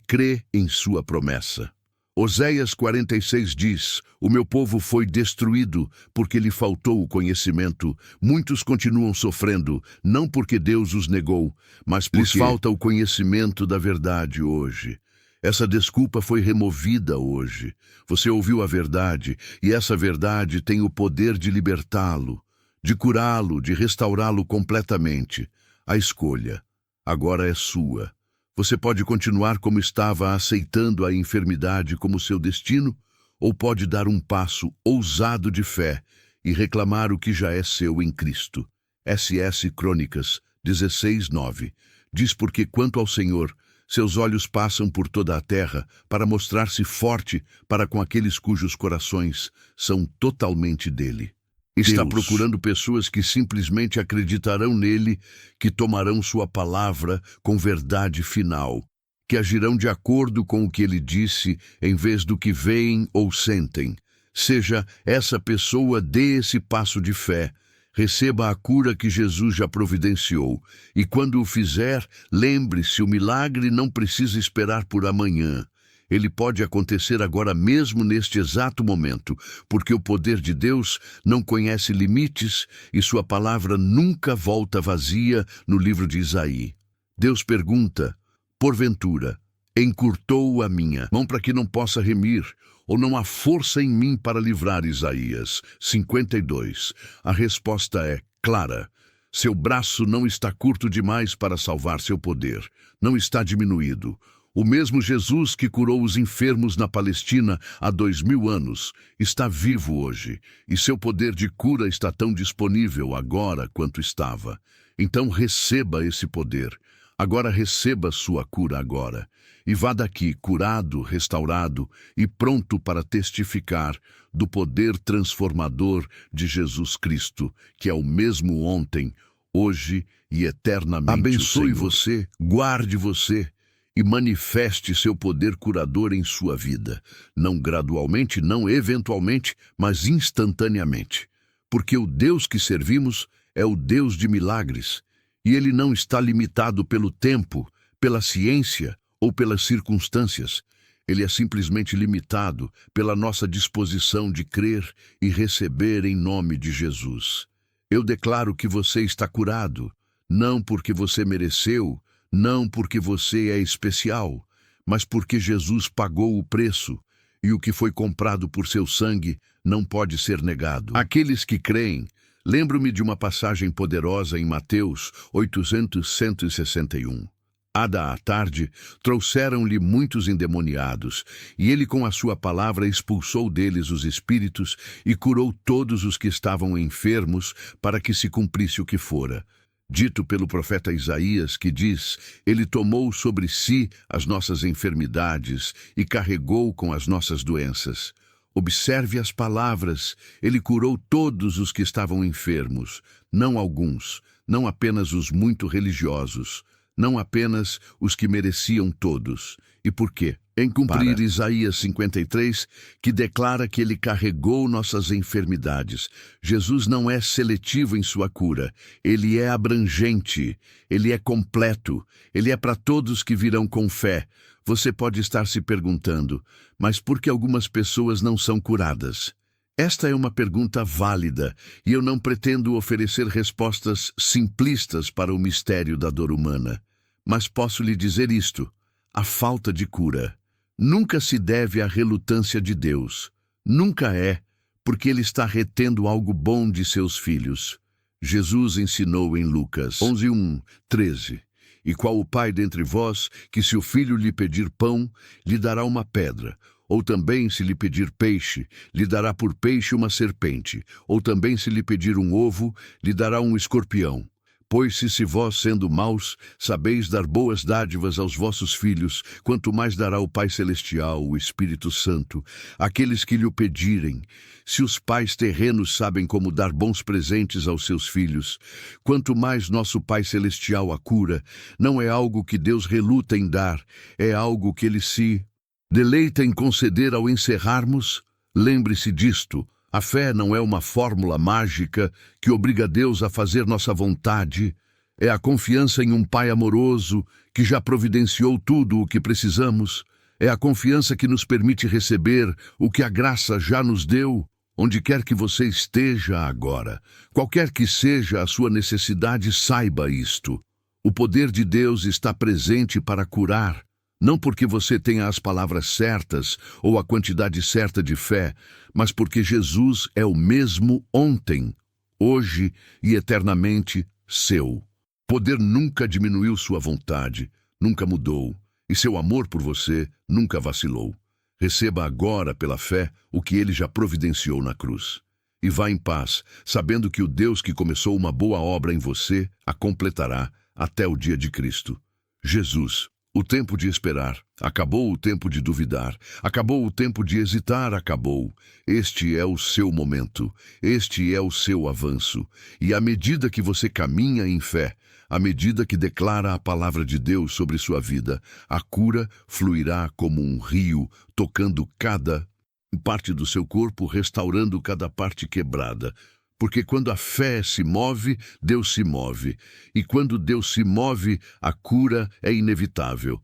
crê em sua promessa. Oséias 46 diz: o meu povo foi destruído porque lhe faltou o conhecimento. Muitos continuam sofrendo, não porque Deus os negou, mas porque lhes falta o conhecimento da verdade hoje. Essa desculpa foi removida hoje. Você ouviu a verdade, e essa verdade tem o poder de libertá-lo, de curá-lo, de restaurá-lo completamente. A escolha agora é sua. Você pode continuar como estava, aceitando a enfermidade como seu destino, ou pode dar um passo ousado de fé e reclamar o que já é seu em Cristo. SS Crônicas 16:9 diz: porque quanto ao Senhor, seus olhos passam por toda a terra para mostrar-se forte para com aqueles cujos corações são totalmente dele. Está procurando pessoas que simplesmente acreditarão nele, que tomarão sua palavra com verdade final, que agirão de acordo com o que ele disse, em vez do que veem ou sentem. Seja essa pessoa, dê esse passo de fé. Receba a cura que Jesus já providenciou. E quando o fizer, lembre-se, o milagre não precisa esperar por amanhã. Ele pode acontecer agora mesmo neste exato momento, porque o poder de Deus não conhece limites e sua palavra nunca volta vazia no livro de Isaías. Deus pergunta, porventura, encurtou a minha mão para que não possa remir, ou não há força em mim para livrar? Isaías 52. A resposta é clara. Seu braço não está curto demais para salvar, seu poder não está diminuído. O mesmo Jesus que curou os enfermos na Palestina há 2000 anos está vivo hoje, e seu poder de cura está tão disponível agora quanto estava. Então receba esse poder. Agora receba sua cura agora. E vá daqui curado, restaurado e pronto para testificar do poder transformador de Jesus Cristo, que é o mesmo ontem, hoje e eternamente. Abençoe você, guarde você e manifeste seu poder curador em sua vida. Não gradualmente, não eventualmente, mas instantaneamente. Porque o Deus que servimos é o Deus de milagres. E ele não está limitado pelo tempo, pela ciência ou pelas circunstâncias. Ele é simplesmente limitado pela nossa disposição de crer e receber em nome de Jesus. Eu declaro que você está curado, não porque você mereceu, não porque você é especial, mas porque Jesus pagou o preço, e o que foi comprado por seu sangue não pode ser negado. Aqueles que creem, lembro-me de uma passagem poderosa em Mateus 8:161. À tarde, trouxeram-lhe muitos endemoniados, e ele com a sua palavra expulsou deles os espíritos e curou todos os que estavam enfermos, para que se cumprisse o que fora dito pelo profeta Isaías, que diz: ele tomou sobre si as nossas enfermidades e carregou com as nossas doenças. Observe as palavras, ele curou todos os que estavam enfermos, não alguns, não apenas os muito religiosos, não apenas os que mereciam todos. E por quê? Em cumprir Isaías 53, que declara que ele carregou nossas enfermidades. Jesus não é seletivo em sua cura, ele é abrangente, ele é completo, ele é para todos que virão com fé. Você pode estar se perguntando, mas por que algumas pessoas não são curadas? Esta é uma pergunta válida, e eu não pretendo oferecer respostas simplistas para o mistério da dor humana. Mas posso lhe dizer isto: a falta de cura nunca se deve à relutância de Deus. Nunca é, porque ele está retendo algo bom de seus filhos. Jesus ensinou em Lucas 11:13. E qual o pai dentre vós, que se o filho lhe pedir pão, lhe dará uma pedra? Ou também, se lhe pedir peixe, lhe dará por peixe uma serpente? Ou também, se lhe pedir um ovo, lhe dará um escorpião? Pois se vós, sendo maus, sabeis dar boas dádivas aos vossos filhos, quanto mais dará o Pai Celestial, o Espírito Santo, àqueles que lhe o pedirem. Se os pais terrenos sabem como dar bons presentes aos seus filhos, quanto mais nosso Pai Celestial a cura. Não é algo que Deus reluta em dar, é algo que ele se deleita em conceder ao encerrarmos. Lembre-se disto. A fé não é uma fórmula mágica que obriga Deus a fazer nossa vontade. É a confiança em um Pai amoroso que já providenciou tudo o que precisamos. É a confiança que nos permite receber o que a graça já nos deu, onde quer que você esteja agora. Qualquer que seja a sua necessidade, saiba isto. O poder de Deus está presente para curar. Não porque você tenha as palavras certas ou a quantidade certa de fé, mas porque Jesus é o mesmo ontem, hoje e eternamente seu. Poder nunca diminuiu sua vontade, nunca mudou, e seu amor por você nunca vacilou. Receba agora, pela fé, o que ele já providenciou na cruz. E vá em paz, sabendo que o Deus que começou uma boa obra em você a completará até o dia de Cristo. Jesus. O tempo de esperar, acabou o tempo de duvidar, acabou o tempo de hesitar, acabou. Este é o seu momento, este é o seu avanço. E à medida que você caminha em fé, à medida que declara a palavra de Deus sobre sua vida, a cura fluirá como um rio, tocando cada parte do seu corpo, restaurando cada parte quebrada. Porque quando a fé se move, Deus se move. E quando Deus se move, a cura é inevitável.